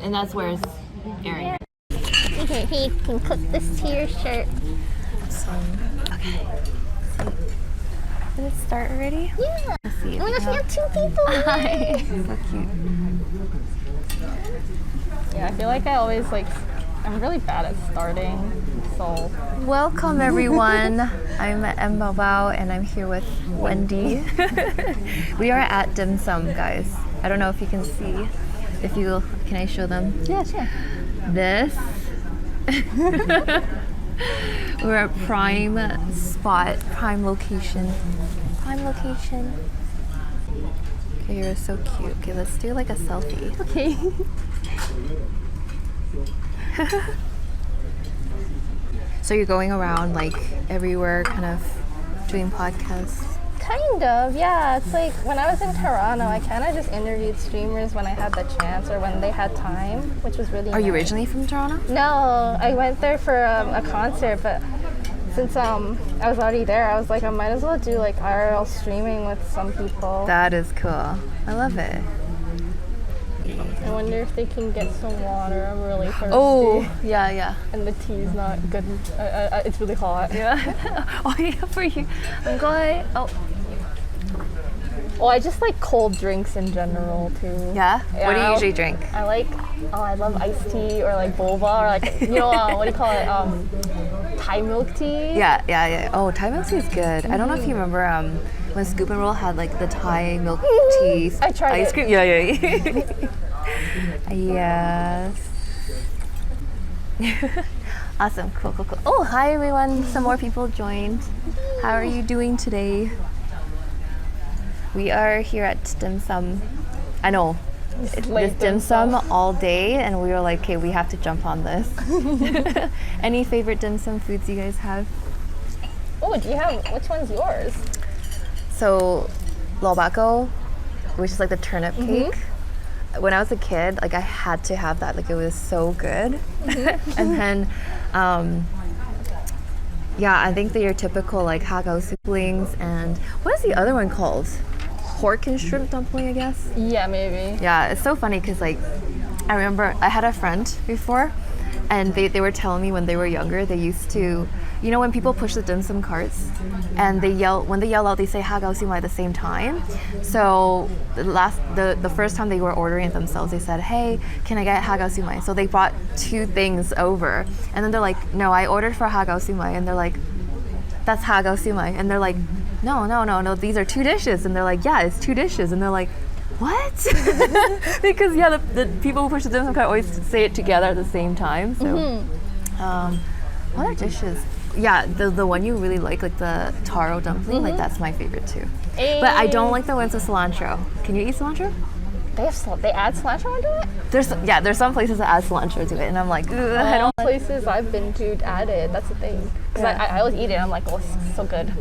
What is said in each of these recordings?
And that's where it's airing. Okay, he can cook this to your shirt. Okay. Did it start already? Yeah. Let's see. Oh my gosh, we have 2 people. Hi. So cute. Yeah, I feel like I always I'm really bad at starting, so. Welcome everyone. I'm mbaobao and I'm here with Wendy. We are at dim sum, guys. I don't know if you can see. Can I show them? Yeah, sure. This. We're at prime spot, prime location. Okay, you're so cute. Okay, let's do like a selfie. Okay. So you're going around like everywhere, kind of doing podcasts. Kind of, yeah. It's like when I was in Toronto, I kind of just interviewed streamers when I had the chance or when they had time, which was really Are you nice. originally from Toronto? No, I went there for a concert, but since I was already there, I was like, I might as well do like IRL streaming with some people. That is cool. I love it. I wonder if they can get some water. I'm really thirsty. Oh, yeah. And the tea's not good. It's really hot. Yeah. Oh, yeah, for you. I'm going. Oh. Well, I just like cold drinks in general too. Yeah? What do you usually drink? I love iced tea or like boba or like, what do you call it? Thai milk tea. Yeah. Oh, Thai milk tea is good. I don't know if you remember when Scoop and Roll had like the Thai milk tea I tried ice it. cream. Yeah. Yes. Awesome. Cool. Oh, hi everyone. Some more people joined. How are you doing today? We are here at dim sum. I know. This dim sum all day, and we were like, okay, we have to jump on this. Any favorite dim sum foods you guys have? Oh, which one's yours? So, lobako, which is like the turnip cake. When I was a kid, like I had to have that. Like it was so good. And then, I think they're your typical like hagao siblings. And what is the other one called? Pork and shrimp dumpling, I guess. Yeah, maybe. Yeah, it's so funny because like I remember I had a friend before, and they were telling me when they were younger they used to, when people push the dim sum carts and when they yell out they say hagao simai at the same time. So the first time they were ordering it themselves, they said, hey, can I get hagao simai? So they brought 2 things over, and then they're like, no, I ordered for hagao simai, and they're like, that's hagao simai, and they're like, no, these are 2 dishes, and they're like, yeah, it's 2 dishes, and they're like, what? Because the people who push the dim sum cart always say it together at the same time. So what are dishes? Yeah, the one you really like the taro dumpling, like that's my favorite too. But I don't like the ones with cilantro. Can you eat cilantro? They add cilantro into it? There's some places that add cilantro to it, and I'm like, I don't. Places I've been to add it. That's the thing. Because I always eat it. I'm like, oh, it's so good.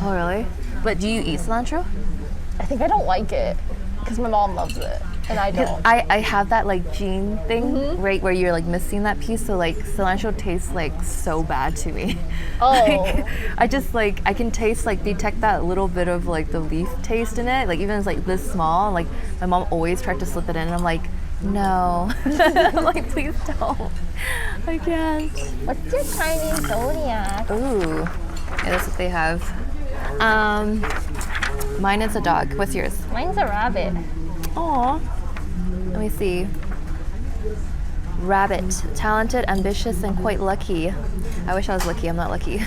Oh really? But do you eat cilantro? I think I don't like it because my mom loves it and I don't. I have that like gene thing, right, where you're like missing that piece. So like cilantro tastes like so bad to me. Oh. Like, I just like I can detect that little bit of like the leaf taste in it. Like even it's like this small. Like my mom always tried to slip it in, and I'm like, no, like please don't. I can't. What's your Chinese zodiac? Ooh, yeah, that's what they have. Mine is a dog. What's yours? Mine's a rabbit. Aw. Let me see. Rabbit. Talented, ambitious, and quite lucky. I wish I was lucky. I'm not lucky.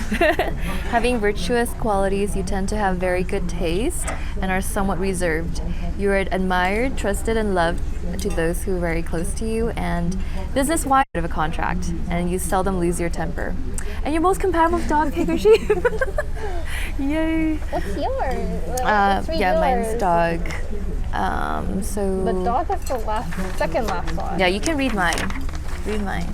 Having virtuous qualities, you tend to have very good taste and are somewhat reserved. You are admired, trusted, and loved to those who are very close to you, and business-wise of a contract, and you seldom lose your temper. And you're most compatible with dog, pig, or sheep. Yay. What's yours? Mine's dog. So the dog is the second last one. Yeah, you can read mine. Read mine.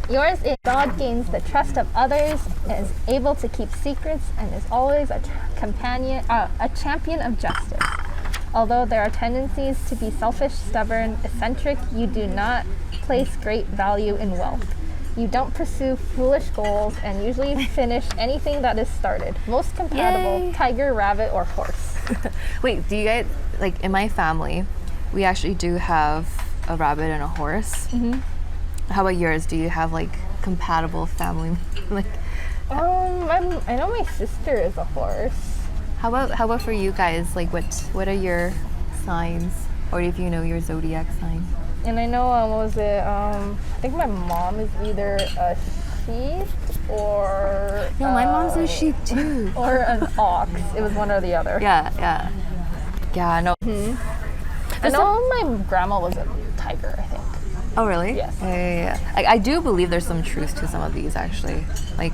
Yours is dog gains the trust of others, is able to keep secrets, and is always a champion of justice. Although there are tendencies to be selfish, stubborn, eccentric, you do not place great value in wealth. You don't pursue foolish goals and usually finish anything that is started. Most compatible, tiger, rabbit, or horse. Wait, do you guys, like in my family, we actually do have a rabbit and a horse. How about yours? Do you have like compatible family? Like, I know my sister is a horse. how about for you guys? Like, what are your signs, or if you know your zodiac sign? And I know, I think my mom is either a sheep or... No, my mom's a sheep too. Or an ox. It was one or the other. Yeah. No. I know my grandma was a tiger, I think. Oh, really? Yes. Yeah. I do believe there's some truth to some of these, actually. Like,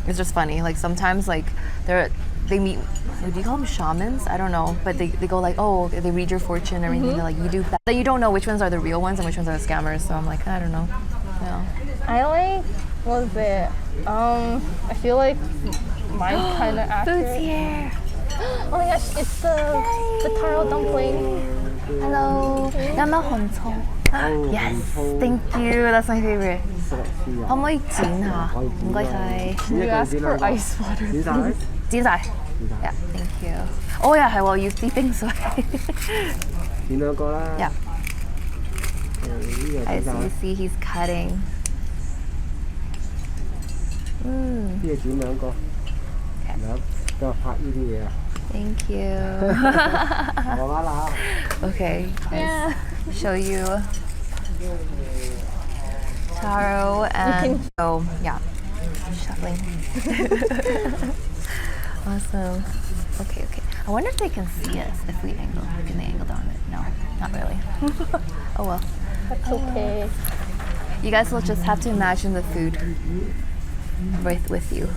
it's just funny. Like, sometimes, like, they meet, do you call them shamans? I don't know. But they go like, oh, they read your fortune and everything. They're like, you do that. But you don't know which ones are the real ones and which ones are the scammers. So I'm like, I don't know. Yeah. I like, what was it? I feel like mine's kind of accurate. Food's here. Oh my gosh, it's the taro dumpling. Hello. 야마헌청. Yes. Thank you. That's my favorite. 可唔可以剪下？唔該晒。 You asked for ice water. 剪晒。Yeah. Thank you. Oh yeah, 係喎，要啲冰水。剪兩個啦。 Yeah. 呢個 As 剪晒， you see, he's cutting. 呢個剪兩個，兩個拍呢啲嘢啊。 Thank you. 我話啦。 Okay. Yeah. Show you taro and oh yeah, shuffling. Awesome. Okay. I wonder if they can see us if we angle. Can they angle down a bit? No, not really. Oh well. That's okay. You guys will just have to imagine the food right with you.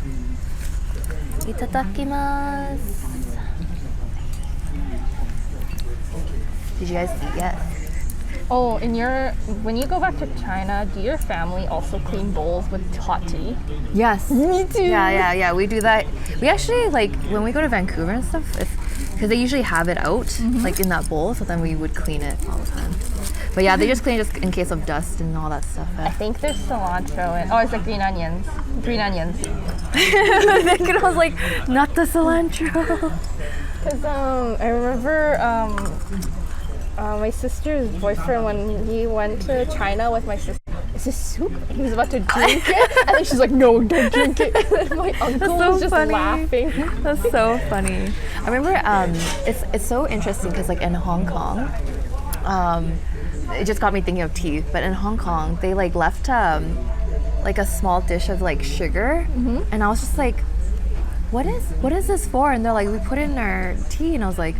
Itadakimasu. Did you guys eat yet? Oh, when you go back to China, do your family also clean bowls with hot tea? Yes. Me too. Yeah. We do that. We actually, like, when we go to Vancouver and stuff, because they usually have it out, like in that bowl, so then we would clean it all the time. But yeah, they just clean it just in case of dust and all that stuff. I think there's cilantro in. Oh, it's like green onions. Green onions. I was like, not the cilantro. Because I remember my sister's boyfriend, when he went to China with my sister, is this soup? And he was about to drink it, and then she's like, no, don't drink it. And then my uncle so was just funny. laughing. That's so funny. I remember it's so interesting because like in Hong Kong, it just got me thinking of tea. But in Hong Kong, they like left like a small dish of like sugar, and I was just like, what is this for? And they're like, we put it in our tea, and I was like,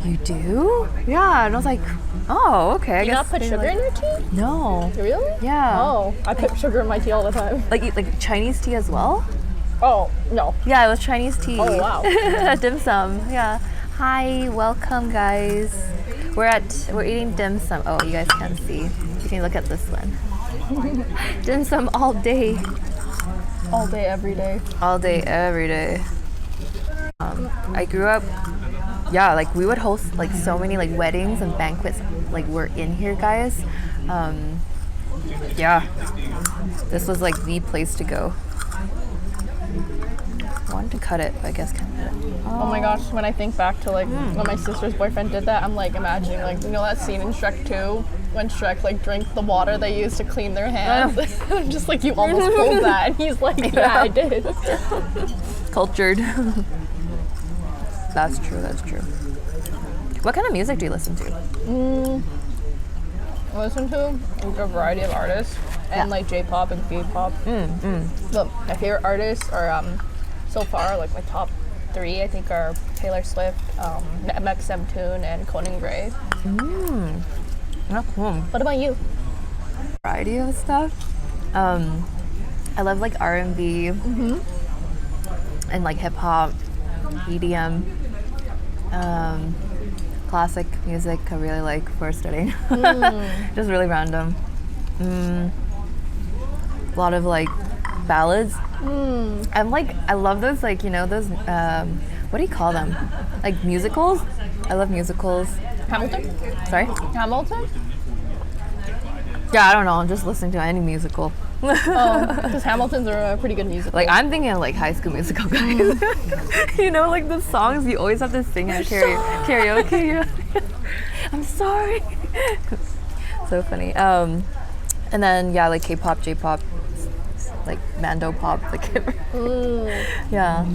you do? Yeah, and I was like, oh, okay. I You guess not put they, sugar like, in your tea? No. Really? Yeah. Oh, I put sugar in my tea all the time. Like Chinese tea as well? Oh, no. Yeah, it was Chinese tea. Oh, wow. Dim sum. Yeah. Hi, welcome guys. We're eating dim sum. Oh, you guys can't see. You can look at this one. Dim sum all day. All day, every day. All day, every day. I grew up, yeah, like we would host like so many like weddings and banquets like we're in here, guys. Yeah, this was like the place to go. I wanted to cut it, but I guess can't cut it. Oh my gosh, when I think back to like when my sister's boyfriend did that, I'm like imagining like, you know that scene in Shrek 2 when Shrek like drank the water they used to clean their hands? I'm just like, you almost pulled that, and he's like, yeah, I did. Cultured. That's true. What kind of music do you listen to? I listen to like a variety of artists and like J-pop and K-pop. But my favorite artists are so far like my top 3 I think are Taylor Swift, MX17 and Conan Gray. Oh, cool. What about you? Variety of stuff. I love like R&B and like hip hop, EDM, classic music. I really like for studying. Just really random. A lot of like ballads. I love those like, you know, those what do you call them? Like musicals. I love musicals. Hamilton? Sorry? Hamilton? Yeah, I don't know. I'm just listening to any musical. Because Hamilton's a pretty good musical. Like I'm thinking of like High School Musical, guys. You know, like the songs you always have to sing at karaoke. I'm sorry. So funny. And then yeah, like K-pop, J-pop, like Mando pop, like yeah.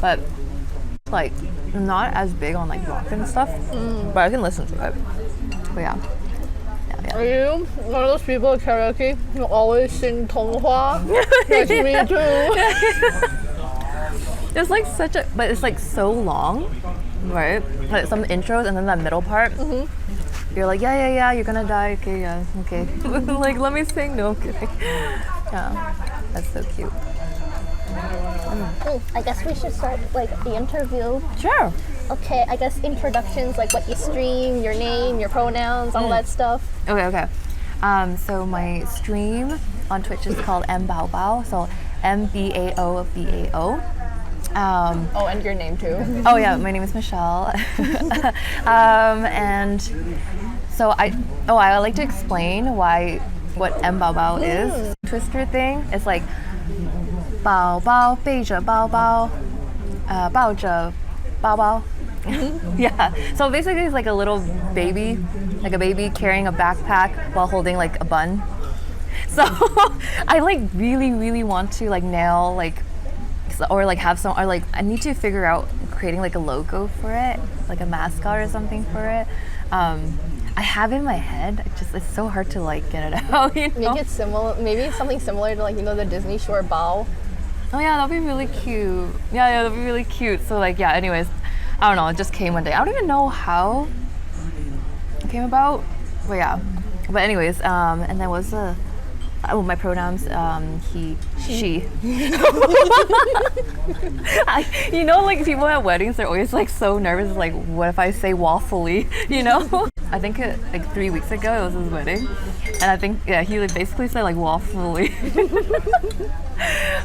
But like I'm not as big on like rock and stuff, but I can listen to it. But yeah. Are you one of those people at karaoke who always sing 童话? Like me too. It's like but it's like so long, right? Like some intros and then that middle part. You're like, yeah, you're gonna die. Okay, yeah, okay. Like, let me sing. No, I'm kidding. Yeah, that's so cute. I guess we should start like the interview. Sure. Okay, I guess introductions, like what you stream, your name, your pronouns, all that stuff. Okay. So my stream on Twitch is called mbaobao. So mbaobao. And your name too. Oh yeah, my name is Michelle. And so I like to explain what mbaobao is. Twister thing. It's like 宝宝背着包包，抱着包包。Yeah. So basically, it's like a little baby, like a baby carrying a backpack while holding like a bun. So I like really want to like nail like. Or like have some, or like I need to figure out creating like a logo for it, like a mascot or something for it. I have in my head, it's so hard to like get it out. You know? Make it similar, maybe something similar to like the Disney short bao. Oh yeah, that'd be really cute. Yeah, that'd be really cute. So like yeah, anyways, I don't know, it just came one day. I don't even know how it came about, but yeah. But anyways, and then what's the my pronouns, he, she. Like people at weddings, they're always like so nervous, like what if I say waffly, I think like 3 weeks ago it was his wedding, and I think he like, basically said like waffly.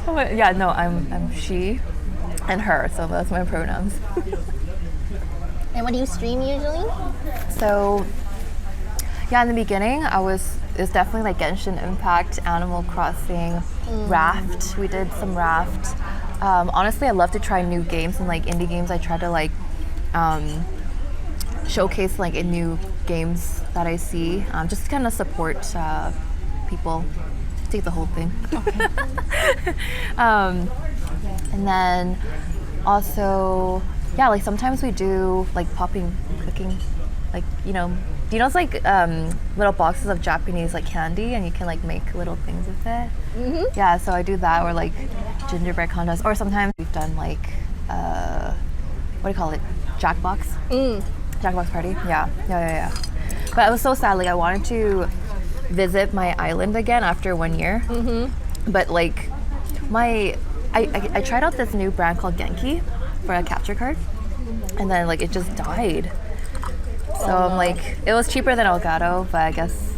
But yeah, no, I'm she and her, so that's my pronouns. And what do you stream usually? So yeah, in the beginning it's definitely like Genshin Impact, Animal Crossing, Raft. We did some Raft. Honestly, I love to try new games, and like indie games I try to like showcase like in new games that I see, just to kind of support people. Take the whole thing. Okay. And then also like sometimes we do like popping cooking, like it's like little boxes of Japanese like candy, and you can like make little things with it. Yeah, so I do that, or like gingerbread contest, or sometimes we've done like what do you call it, Jackbox Jackbox party. Yeah. But it was so sad, like I wanted to visit my island again after 1 year, but like I tried out this new brand called Genki for a capture card, and then like it just died. So I'm like, it was cheaper than Elgato, but I guess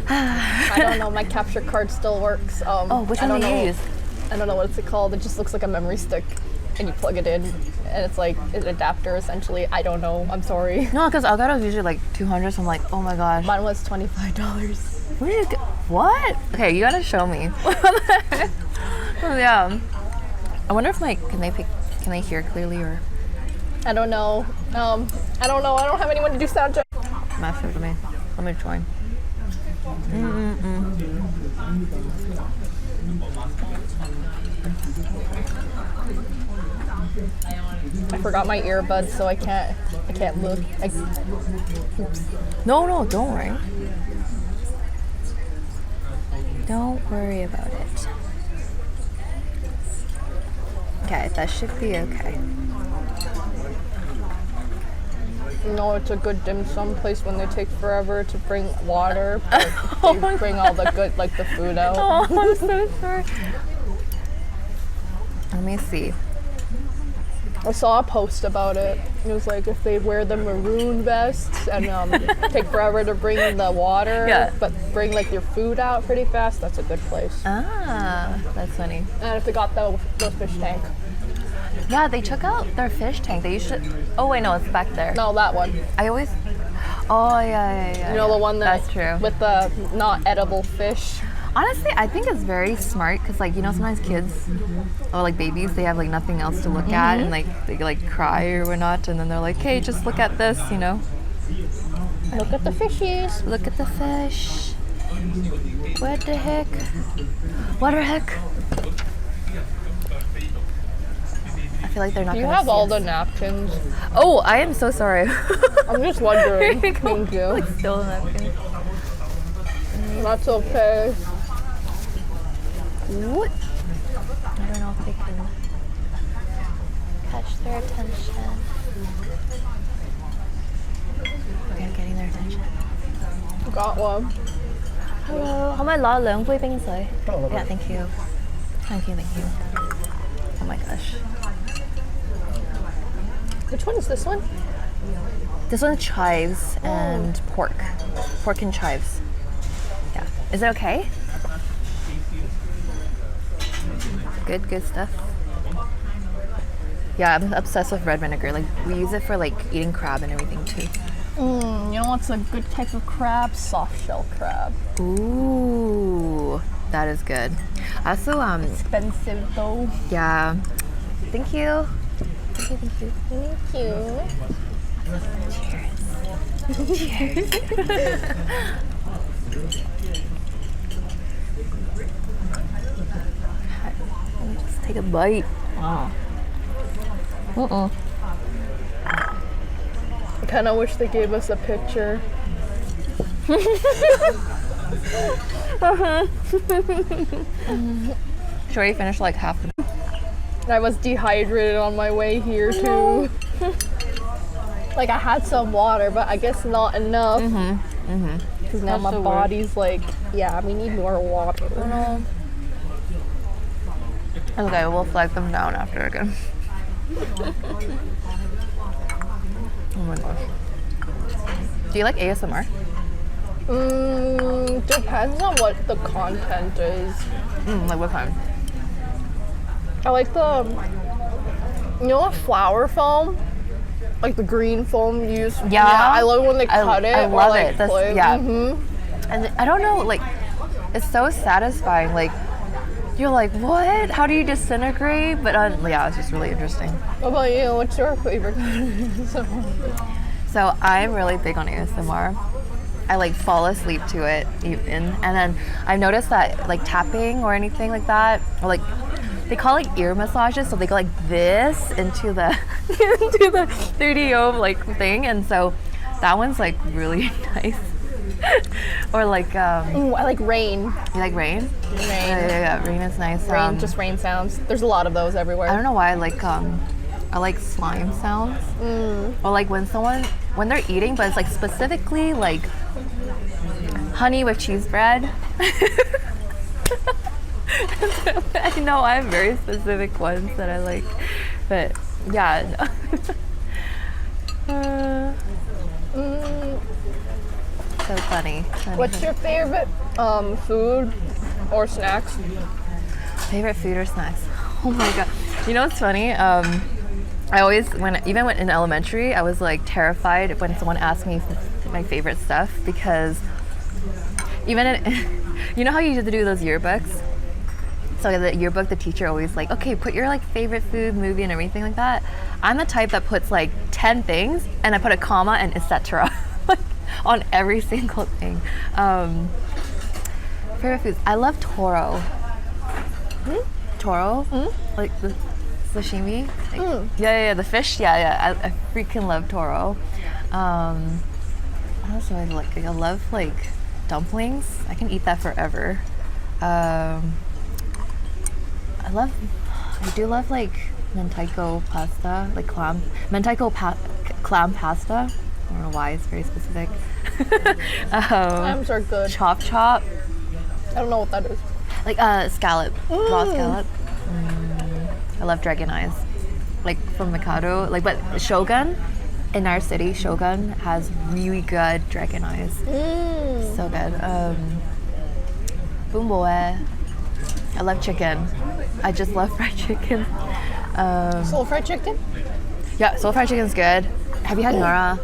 I don't know. My capture card still works. Which one do you use? I don't know what it's called. It just looks like a memory stick, and you plug it in, and it's like an adapter essentially. I don't know. I'm sorry. No, because Elgato is usually like 200. So I'm like, oh my gosh. Mine was $25. Where did you get? What? Okay, you gotta show me. Yeah. I wonder if can they hear clearly or? I don't know. I don't know. I don't have anyone to do sound check. Message me. Let me join. I forgot my earbuds, so I can't look. Oops. No, don't worry. Don't worry about it. Okay, that should be okay. No, it's a good dim sum place when they take forever to bring water, but they bring all the good, like the food out. Oh, I'm so sorry. Let me see. I saw a post about it. It was like if they wear the maroon vests and take forever to bring the water, but bring like your food out pretty fast, that's a good place. Ah, that's funny. And if they got the fish tank. Yeah, they took out their fish tank. They used to. Oh wait, no, it's back there. No, that one. I always. Oh yeah. You know the one that's true. With the not edible fish. Honestly, I think it's very smart because, like, sometimes kids or like babies, they have like nothing else to look at, and like they like cry or whatnot, and then they're like, "Hey, just look at this," Look at the fishies. Look at the fish. What the heck? What the heck? I feel like they're not You gonna have see all us. the napkins. Oh, I am so sorry. I'm just wondering. Here you go. Thank you. Like still a napkin. That's okay. What? I don't know if they can catch their attention. Okay, I'm getting their attention. Got one. Hello. 可唔可以攞2杯冰水? Yeah, thank you. Thank you, thank you. Oh my gosh. Which one is this one? This one's chives and pork. Pork and chives. Yeah. Is it okay? Good stuff. Yeah, I'm obsessed with red vinegar. Like, we use it for like eating crab and everything too. You know what's a good type of crab? Soft shell crab. Ooh, that is good. Also, Expensive though. yeah. Thank you. Thank you. Thank you. Let me just take a bite. I kind of wish they gave us a picture. She already finished like half the. I was dehydrated on my way here too. Like I had some water, but I guess not enough. Because now my body's like, yeah, we need more water. Okay, we'll flag them down after again. Oh my gosh. Do you like ASMR? Depends on what the content is. Like what kind? I like the, you know, the flower foam, like the green foam used. Yeah. I love when they cut it. I or love like it. That's, play. yeah. And I don't know, like, it's so satisfying. Like, you're like, what? How do you disintegrate? But yeah, it's just really interesting. What about you? What's your favorite kind of ASMR? So I'm really big on ASMR. I like fall asleep to it even, and then I've noticed that like tapping or anything like that, or like they call it ear massages, so they go like this into the into the 3D like thing, and so that one's like really nice. Or like Ooh, I like rain. you like rain? Rain. Yeah, rain is nice. Rain, just rain sounds. There's a lot of those everywhere. I don't know why I like slime sounds. Or like when they're eating, but it's like specifically like honey with cheese bread. I know I have very specific ones that I like, but yeah. So funny. What's your favorite food or snacks? Favorite food or snacks? Oh my god. You know what's funny? I always, even when in elementary, I was like terrified when someone asked me my favorite stuff, because even you know how you used to do those yearbooks? So the yearbook, the teacher always like, okay, put your like favorite food, movie, and everything like that. I'm the type that puts like 10 things and I put a comma and etc. like on every single thing. Favorite foods? I love toro. Toro? Like the sashimi? Like, yeah, the fish. Yeah. I freaking love toro. What else do I like? I love like dumplings. I can eat that forever. I do love like mentaiko pasta, like clam pasta. I don't know why, it's very specific. Clams are good. Chop. I don't know what that is. Like scallop, raw scallop. I love dragon eyes, like from Mikado. Like, but Shogun in our city, Shogun has really good dragon eyes. So good. Boomboe. I love chicken. I just love fried chicken. Soul fried chicken? Yeah, soul fried chicken's good. Have you had Nora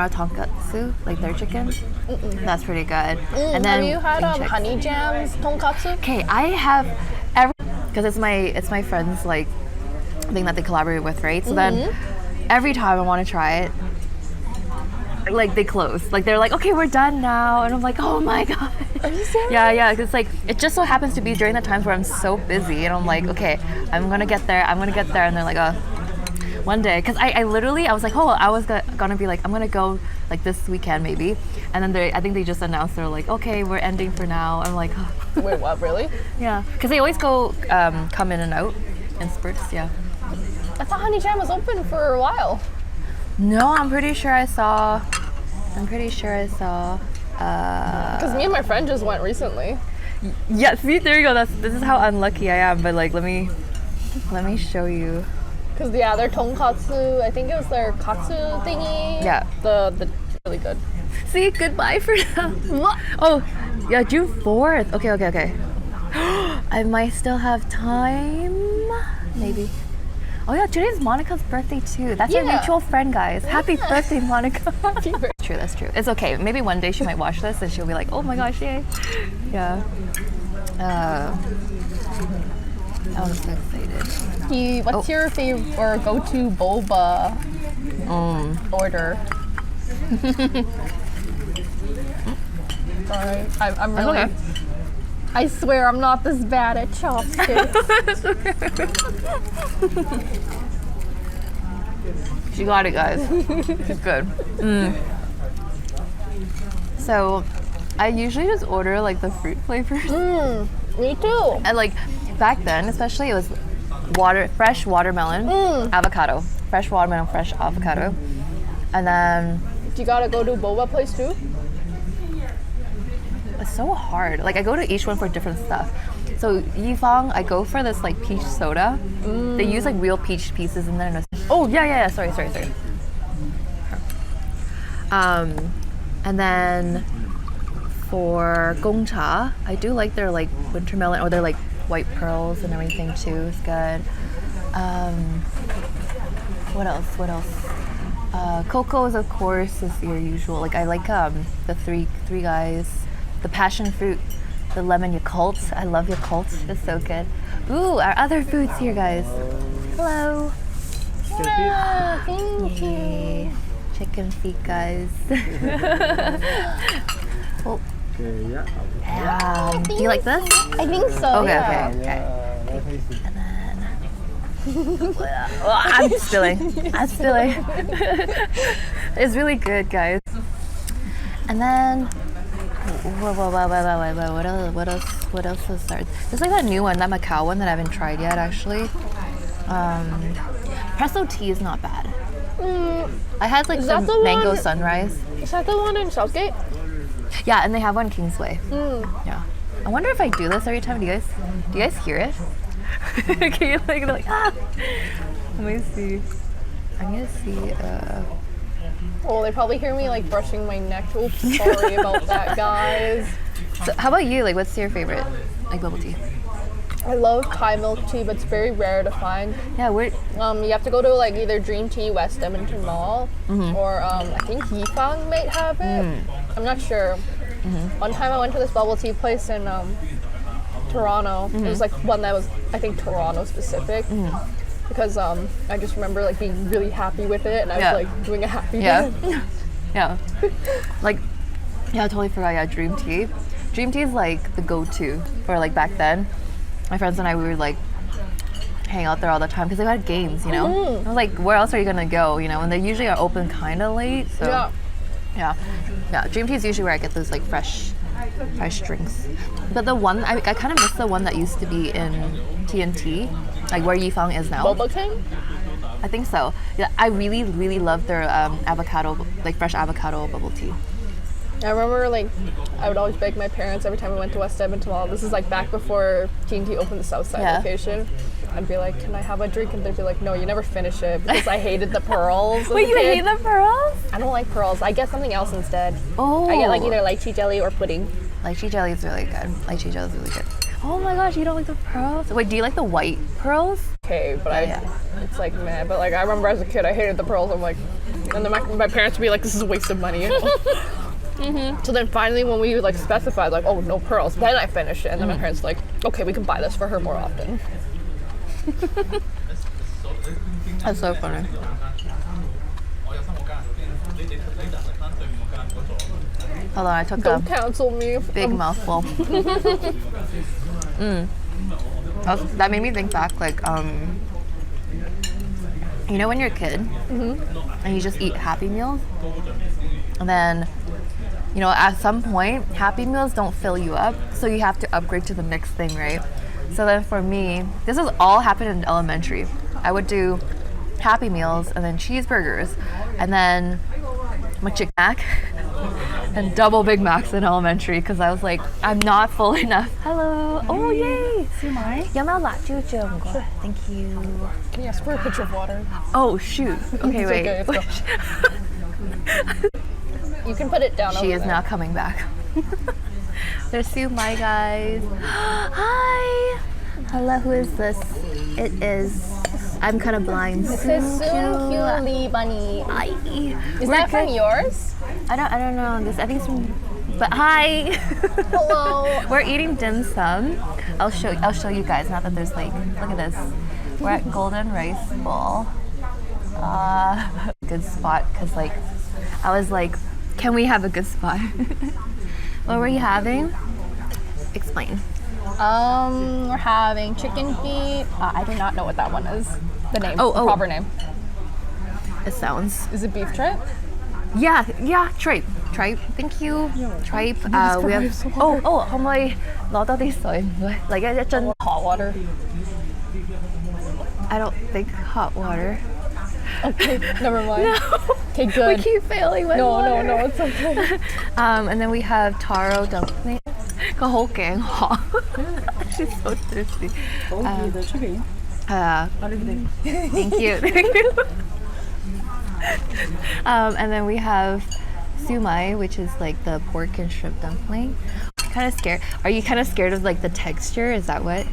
tonkatsu, like their chicken? That's pretty good. And then Have you had Inchik. honey jams tonkatsu? Okay, I have because it's my friend's like thing that they collaborate with, right? So then every time I want to try it, like they close. Like they're like, okay, we're done now, and I'm like, oh my god. Are you serious? Yeah. It's like it just so happens to be during the times where I'm so busy, and I'm like, okay, I'm gonna get there, and they're like, one day, because I literally I was like, oh, I was gonna be like, I'm gonna go like this weekend maybe, and then I think they just announced they're like, okay, we're ending for now. I'm like, Wait, what? Really? yeah, because they always go come in and out in spurts. Yeah. I thought Honey Jam was open for a while. No, I'm pretty sure I saw. Because me and my friend just went recently. Yeah, see, there you go. This is how unlucky I am. But like, let me show you. Because their tonkatsu, I think it was their katsu thingy. Yeah. The really good. See, goodbye for now. What? Oh, yeah, June 4th. Okay. I might still have time. Maybe. Oh yeah, today's Monica's birthday too. That's our mutual friend, guys. Happy birthday, Monica. That's true. It's okay. Maybe one day she might watch this and she'll be like, oh my gosh, yay. Yeah. I'm so excited. What's your favorite or go-to boba order? Sorry, I'm really. Okay. I swear I'm not this bad at chopsticks. She got it, guys. She's good. So, I usually just order like the fruit flavors. Me too. And like back then, especially, it was fresh watermelon, avocado, fresh watermelon, fresh avocado, and then. You gotta go to boba place too. It's so hard. Like I go to each one for different stuff. So Yifang, I go for this like peach soda. They use like real peach pieces in there. Oh yeah. Sorry. And then for Gongcha, I do like their like winter melon or their like white pearls and everything too. It's good. What else? Coco's of course is your usual. Like I like the three guys. The passion fruit, the lemon Yakult. I love Yakult. It's so good. Ooh, our other food's here, guys. Hello. Thank you. Chicken feet, guys. Oh. Okay, yeah. Do you like this? I think so. Okay. And then. I'm spilling. It's really good, guys. And then. What else is there? There's like that new one, that Macau one that I haven't tried yet, actually. Presso tea is not bad. I had like some mango sunrise. Is that the one in Southgate? Yeah, and they have one Kingsway. Yeah. I wonder if I do this every time. Do you guys hear it? Can you like ah? Let me see. I'm gonna see. Oh, they probably hear me like brushing my neck. Oops, sorry about that, guys. So how about you? Like, what's your favorite like bubble tea? I love Thai milk tea, but it's very rare to find. Yeah, where? You have to go to like either Dream Tea West Edmonton Mall or I think Yifang might have it. I'm not sure. One time I went to this bubble tea place in Toronto. It was like one that was I think Toronto specific. Because I just remember like being really happy with it, and I was like doing a happy dance. Yeah. Like, yeah, I totally forgot. Yeah, Dream Tea. Dream Tea is like the go-to for like back then. My friends and I, we would like hang out there all the time because they had games, you know. I was like, where else are you gonna go, you know? And they usually are open kind of late. So yeah. Dream Tea is usually where I get those like fresh drinks. But the one I kind of miss the one that used to be in TNT. Like where Yifang is now. Boba King? I think so. Yeah, I really, really love their avocado, like fresh avocado bubble tea. I remember like I would always beg my parents every time I went to West Edmonton Mall. This is like back before TNT opened the Southside location. I'd be like, can I have a drink? And they'd be like, no, you never finish it because I hated the pearls. Wait, you hate the pearls? I don't like pearls. I get something else instead. Oh. I get like either lychee jelly or pudding. Lychee jelly is really good. Lychee jelly is really good. Oh my gosh, you don't like the pearls? Wait, do you like the white pearls? Okay, but it's like meh. But like I remember as a kid, I hated the pearls. I'm like, and then my parents would be like, this is a waste of money. So then finally, when we like specified like, oh no pearls, then I finished it, and then my parents were like, okay, we can buy this for her more often. That's so funny. Hold on, I took Don't a cancel me. big mouthful. That made me think back, like, you know when you're a kid and you just eat Happy Meals? And then, you know, at some point, Happy Meals don't fill you up, so you have to upgrade to the next thing, right? So then for me, this was all happened in elementary. I would do Happy Meals and then cheeseburgers and then McChick-Mac and double Big Macs in elementary because I was like, I'm not full enough. Hello. Oh, yay. Thank you. Can you ask for a pitcher of water? Oh, shoot. Okay, It's wait. okay, let's go. You can put it down She over is there. not coming back. There's my guys. Hi. Hello, who is this? It is. I'm kind of blind. This is Soon Kyu Lee Bunny. Hi. Is that from yours? I don't know. This I think it's from. But hi. Hello. We're eating dim sum. I'll show you guys. Not that there's like. Look at this. We're at Golden Rice Bowl. Good spot because like I was like, can we have a good spot? What were you having? Explain. We're having chicken feet. I do not know what that one is. The name. Oh. The proper name. It sounds. Is it beef tripe? Yeah, tripe. Thank you. Tripe. We have. How many? 넣어도 있어요. Like I just. Hot water. I don't think hot water. Okay, never mind. No. Okay, good. We keep failing with No, water. no, it's okay. And then we have taro dumpling. The whole gang. She's so thirsty. Thank you. And then we have sumai, which is like the pork and shrimp dumpling. Kind of scared. Are you kind of scared of like the texture? Is that why?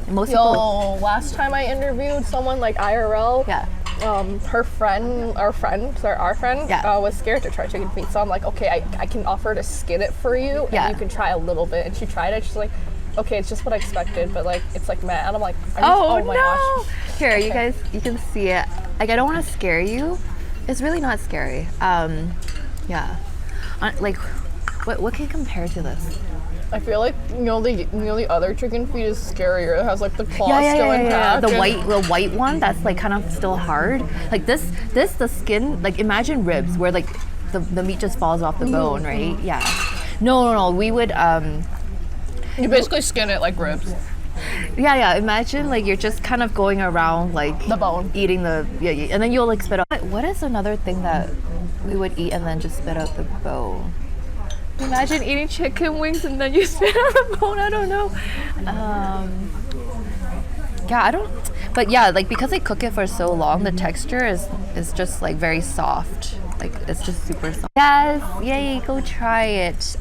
Most people. Yo, last time I interviewed someone like IRL, Yeah. our friend Yeah. was scared to try chicken feet. So I'm like, okay, I can offer to skin it for you, and Yeah. you can try a little bit. And she tried it. She's like, okay, it's just what I expected, but like it's like mad. And I'm like, Oh, my no! gosh. Here, you guys, you can see it. Like I don't want to scare you. It's really not scary. Yeah. Like, what can compare to this? I feel like the other chicken feet is scarier. It has like the claws still intact. The and- white one that's like kind of still hard. Like this the skin. Like imagine ribs where like the meat just falls off the bone, right? Yeah. No. We would You basically skin it like ribs. Yeah. Imagine like you're just kind of going around like The bone. eating and then you'll like spit out. What is another thing that we would eat and then just spit out the bone? Imagine eating chicken wings and then you spit out the bone. I don't know. Yeah, I don't. But yeah, like because they cook it for so long, the texture is just like very soft. Like it's just super soft. Yes, yay! Go try it.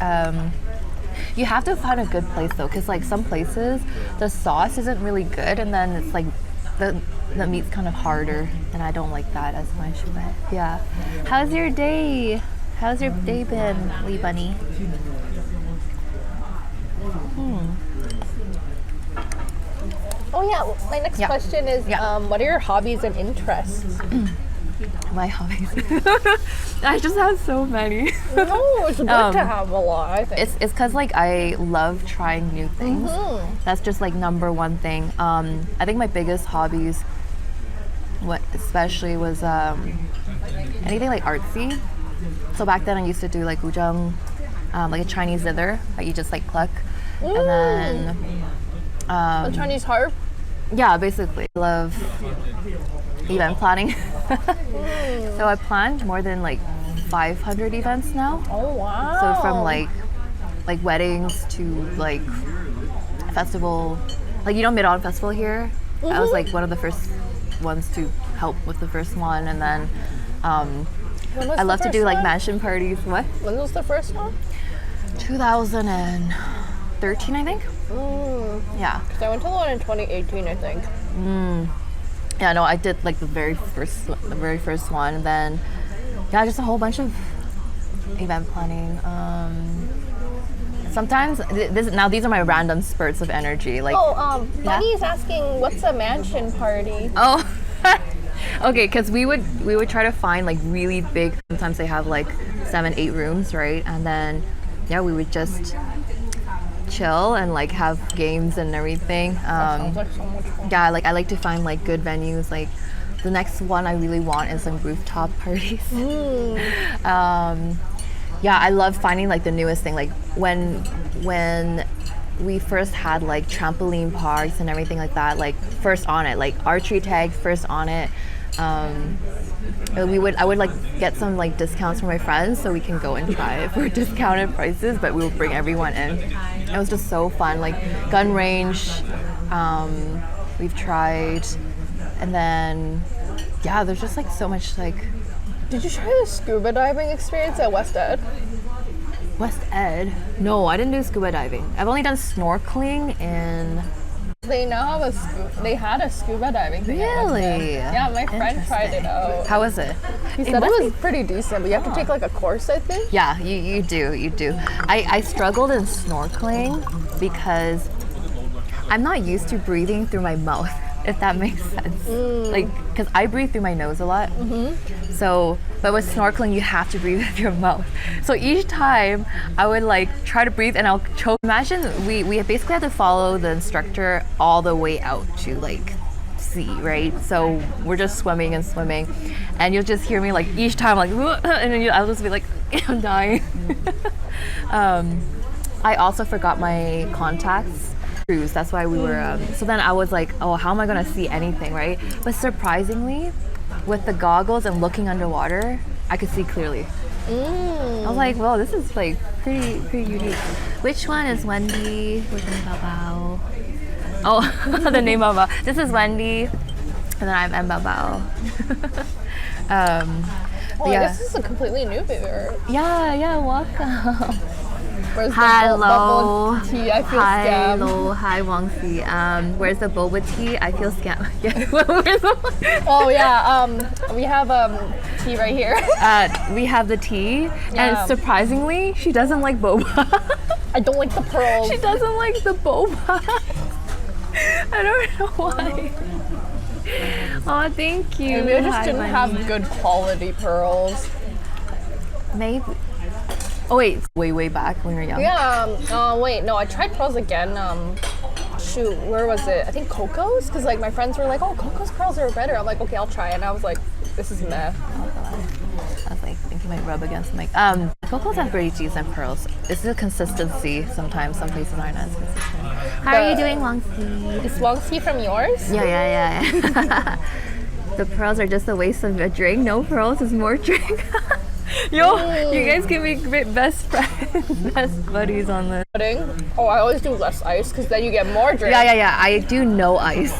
You have to find a good place though, because like some places the sauce isn't really good, and then it's like the meat's kind of harder, and I don't like that as much. But yeah, how's your day? How's your day been, Lee Bunny? Oh yeah, my next Yeah. question is, Yeah. what are your hobbies and interests? My hobbies. I just have so many. No, it's good to have a lot, I think. It's because like I love trying new things. That's just like number one thing. I think my biggest hobbies, what especially was anything like artsy. So back then I used to do like wujang, like a Chinese zither that you just like pluck, and then The Chinese harp? yeah, basically I love event planning. So I planned more than like 500 events now. Oh wow. So from like weddings to like festival, like you know Mid-On Festival here. I was like one of the first ones to help with the first one, and then When was I the love to do first like one? mansion parties. What? When was the first one? 2013, I think. Yeah. Because I went to the one in 2018, I think. Yeah, no, I did like the very first one, and then yeah, just a whole bunch of event planning. Sometimes these are my random spurts of energy. Like Bunny's asking, what's a mansion party? oh, okay, because we would try to find like really big. Sometimes they have like 7, 8 rooms, right? And then yeah, we would just chill and like have games and everything. Sounds like so much fun. Yeah, like I like to find like good venues. Like the next one I really want is some rooftop parties. Yeah, I love finding like the newest thing. Like when we first had like trampoline parks and everything like that, like first on it, like archery tag first on it. I would like get some like discounts for my friends so we can go and try it for discounted prices, but we would bring everyone in. It was just so fun. Like gun range, we've tried, and then yeah, there's just like so much like. Did you try the scuba diving experience at West Ed? West Ed? No, I didn't do scuba diving. I've only done snorkeling and. They now have they had a scuba diving thing. Really? Yeah, my friend tried it out. How was it? He said it was pretty decent, but you have to take like a course, I think. Yeah, you do. I struggled in snorkeling because I'm not used to breathing through my mouth, if that makes sense. Like, because I breathe through my nose a lot. So, but with snorkeling, you have to breathe with your mouth. So each time I would like try to breathe and I'll choke. Imagine we basically had to follow the instructor all the way out to like sea, right? So we're just swimming, and you'll just hear me like each time like, and then I'll just be like, I'm dying. I also forgot my contacts. Cruise. That's why we were. So then I was like, oh, how am I gonna see anything, right? But surprisingly, with the goggles and looking underwater, I could see clearly. I was like, well, this is like pretty unique. Which one is Wendy? Where's mbaobao? Oh, the name of this is Wendy, and then I'm mbaobao. Well, I guess this is a completely new viewer. Yeah, welcome. Where's the Hello. bubble tea? I feel scammed. Hello, hi Wangxi. Where's the boba tea? I feel scammed. Where's the Oh yeah, we have tea right here. we have the tea, Yeah. and surprisingly, she doesn't like boba. I don't like the pearls. She doesn't like the boba. I don't know why. Oh, thank you. Maybe I just Hi, didn't Wendy. have good quality pearls. Maybe. Oh wait, way back when we were young. Yeah. Wait. No, I tried pearls again. Shoot, where was it? I think Coco's, because like my friends were like, "Oh, Coco's pearls are better." I'm like, "Okay, I'll try it." And I was like, "This is meh." I was like, I think you might rub against the mic. Coco's have pretty decent pearls. It's the consistency. Sometimes some places aren't as consistent. How are you doing, Wangxi? Is Wangxi from yours? Yeah. The pearls are just a waste of a drink. No pearls is more drink. Yo, you guys can be great best friends, best buddies on this. Pudding? Oh, I always do less ice because then you get more drink. Yeah. I do no ice.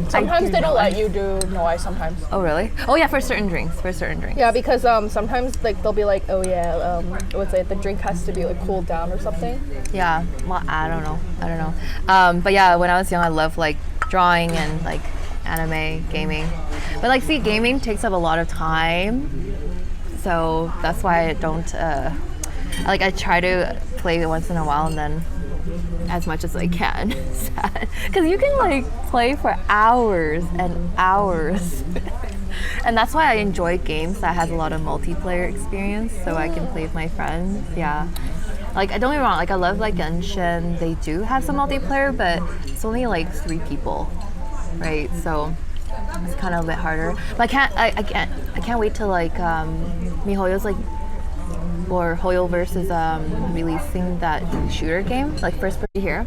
Sometimes they don't let you do no ice. Sometimes. Oh really? Oh yeah, for certain drinks. Yeah, because sometimes like they'll be like, oh yeah, what's it? The drink has to be like cooled down or something. Yeah. Well, I don't know. But yeah, when I was young, I loved like drawing and like anime, gaming. But like, see, gaming takes up a lot of time. So that's why I don't, I try to play once in a while and then as much as I can. Sad. Because you can like play for hours and hours. And that's why I enjoy games that has a lot of multiplayer experience so I can play with my friends. Yeah. Like, don't get me wrong, like I love like Genshin. They do have some multiplayer, but it's only like 3 people, right? So it's kind of a bit harder. But I can't wait till like MiHoYo's like, or Hoyoverse is releasing that shooter game, like first person here.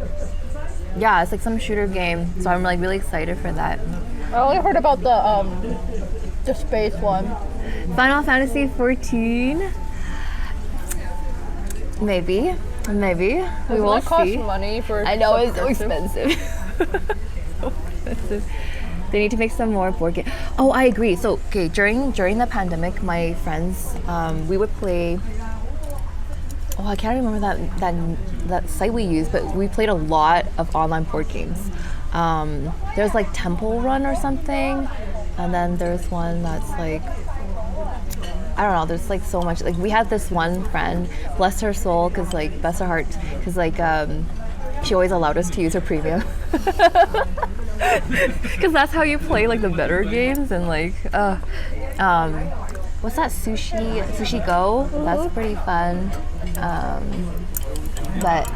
Yeah, it's like some shooter game, so I'm like really excited for that. I only heard about the space one. Final Fantasy 14. Maybe. We will That costs see. money for. I know it's so subscription. expensive. So expensive. They need to make some more board games. Oh, I agree. So, okay, during the pandemic, my friends, we would play. Oh, I can't remember that site we used, but we played a lot of online board games. There's like Temple Run or something, and then there's one that's like, I don't know. There's like so much. Like we had this one friend, bless her soul, bless her heart, because like she always allowed us to use her premium. Because that's how you play like the better games and like what's that, sushi go? That's pretty fun. But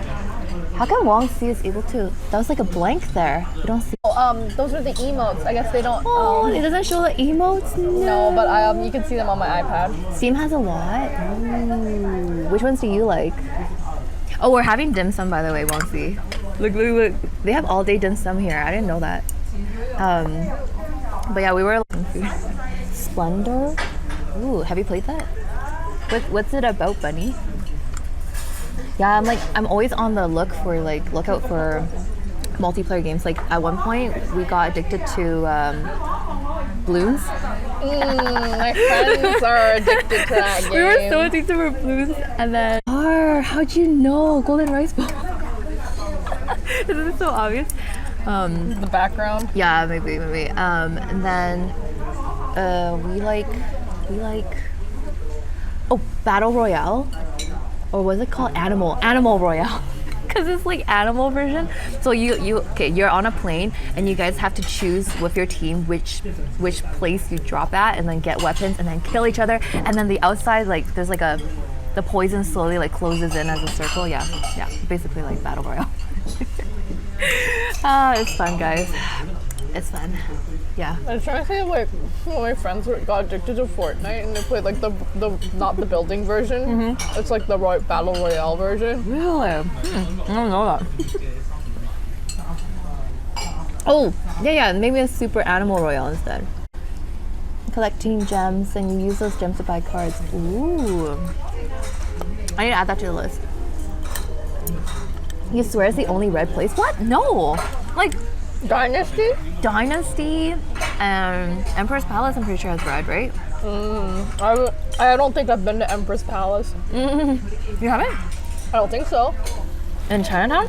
how come Wong Si is able to? That was like a blank there. You don't see. Those are the emotes. I guess they don't. Oh, it doesn't show the emotes. No, but you can see them on my iPad. Steam has a lot. Ooh. Which ones do you like? Oh, we're having dim sum, by the way, Wong Si. Look. They have all day dim sum here. I didn't know that. But yeah, we were Splendor. Ooh, have you played that? What's it about, Bunny? Yeah, I'm always on the lookout for multiplayer games. Like at one point, we got addicted to balloons. My friends are addicted to that game. We were so addicted to balloons, and then how'd you know Golden Rice Bowl? Isn't it so obvious? The background. Yeah, maybe. And then we like Battle Royale, or was it called Animal Royale? Because it's like animal version. So you're on a plane and you guys have to choose with your team which place you drop at, and then get weapons and then kill each other. And then the outside, like there's like the poison slowly like closes in as a circle. Yeah, basically like Battle Royale. It's fun, guys. It's fun. Yeah. I was trying to say like when my friends got addicted to Fortnite and they played like the not the building version. It's like the Battle Royale version. Really? I don't know that. Oh, yeah. Maybe a Super Animal Royale instead. Collecting gems, and you use those gems to buy cards. Ooh. I need to add that to the list. You swear it's the only red place? What? No. Like Dynasty, and Emperor's Palace, I'm pretty sure has red, right? I don't think I've been to Empress Palace. You haven't? I don't think so. In Chinatown?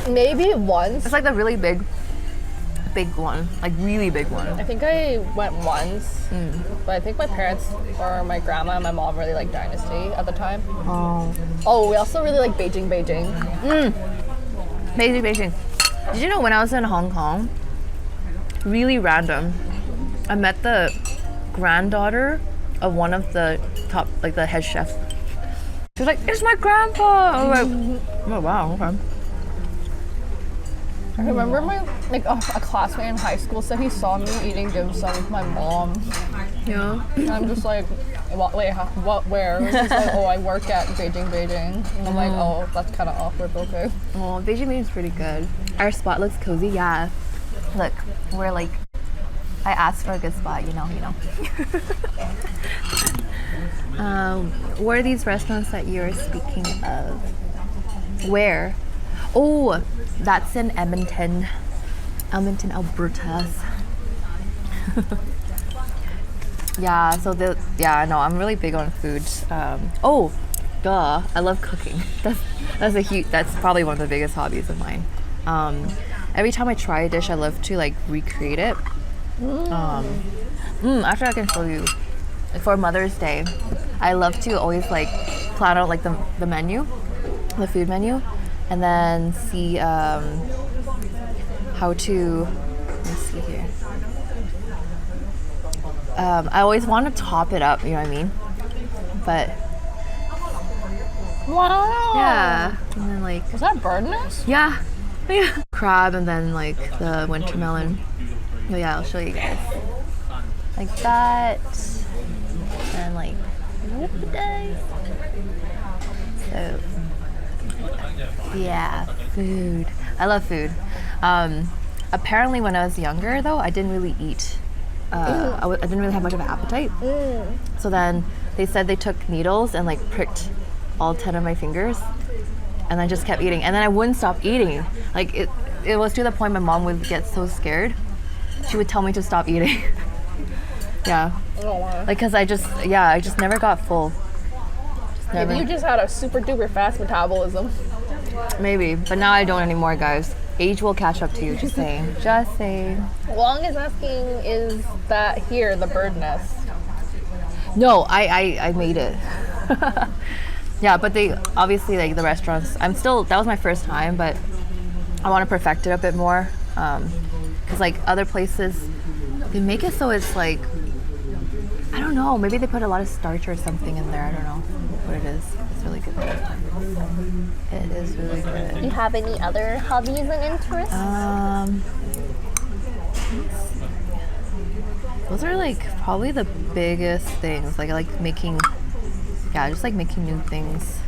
Maybe once. It's like the really big one, like really big one. I think I went once, but I think my parents or my grandma and my mom really liked Dynasty at the time. Oh, we also really like Beijing. Beijing. Did you know when I was in Hong Kong, really random, I met the granddaughter of one of the top, like the head chefs. She was like, "It's my grandpa." I was like, "Oh wow, okay." I remember a classmate in high school said he saw me eating dim sum with my mom. Yeah. And I'm just like, what, where? And she's like, oh, I work at Beijing. And I'm like, oh, that's kind of awkward, but okay. Oh, Beijing is pretty good. Our spot looks cozy, yeah. Look, we're like, I asked for a good spot, you know. Where are these restaurants that you're speaking of? Where? Oh, that's in Edmonton, Alberta. Yeah, no, I'm really big on food. Oh, duh, I love cooking. That's probably one of the biggest hobbies of mine. Every time I try a dish, I love to like recreate it. Actually, I can show you. For Mother's Day, I love to always like plan out like the menu, the food menu, and then see how to. Let me see here. I always want to top it up, you know what I mean? But wow. Yeah, and then like Was that bird nest? yeah, crab, and then like the winter melon. Oh yeah, I'll show you guys. Like that, and like whoop-a-days. So yeah, food. I love food. Apparently, when I was younger, though, I didn't really eat. I didn't really have much of an appetite. So then they said they took needles and like pricked all 10 of my fingers, and I just kept eating. And then I wouldn't stop eating. Like it was to the point my mom would get so scared. She would tell me to stop eating. Yeah. Oh, wow. Like, cause I just never got full. Maybe you just had a super duper fast metabolism. Maybe, but now I don't anymore, guys. Age will catch up to you, just saying. Just saying. Wong is asking, is that here, the bird nest? No, I made it. Yeah, but they, obviously, like, the restaurants, that was my first time, but I want to perfect it a bit more. Because, like, other places, they make it so it's, like, I don't don't know. Maybe they put a lot of starch or something in there. I don't know what it is. It's really good. It is really good. Do you have any other hobbies and interests? Those are like probably the biggest things. Like I like making, just like making new things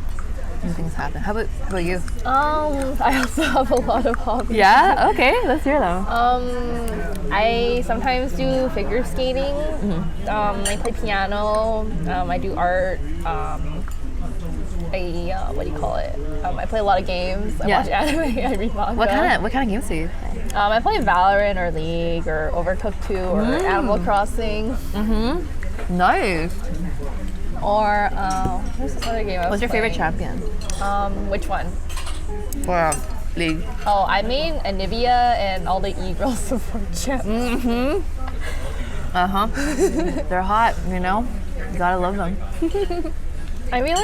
happen. How about you? I also have a lot of hobbies. Yeah. Okay. Let's hear them. I sometimes do figure skating. I play piano. I do art. What do you call it? I play a lot of games. I watch anime. I read manga. What kind of games do you play? I play Valorant or League or Overcooked 2 or Animal Crossing. Nice. Or what's this other game I was What's your favorite playing? champion? Which one? For League. Oh, I made Anivia and all the e-girl support champs. They're hot, you know? You gotta love them. I mean,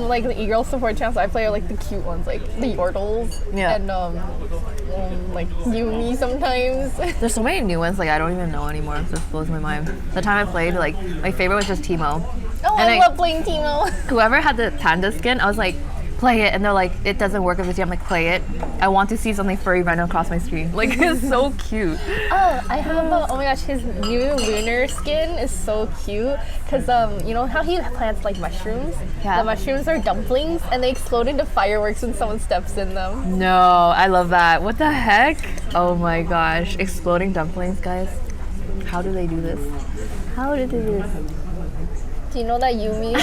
like the e-girl support champs I play are like the cute ones, like the Yordles and like Yumi sometimes. There's so many new ones, like I don't even know anymore. It just blows my mind. The time I played, like my favorite was just Teemo. Oh, And I love playing Teemo. Whoever had the panda skin, I was like, play it, and they're like, it doesn't work with you. I'm like, play it. I want to see something furry run across my screen. Like, it's so cute. Oh, I have oh my gosh, his new lunar skin is so cute. Cause you know how he plants like mushrooms? Yeah. The mushrooms are dumplings and they explode into fireworks when someone steps in them. No, I love that. What the heck? Oh my gosh, exploding dumplings, guys. How do they do this? How did they do this? Do you know that Yumi?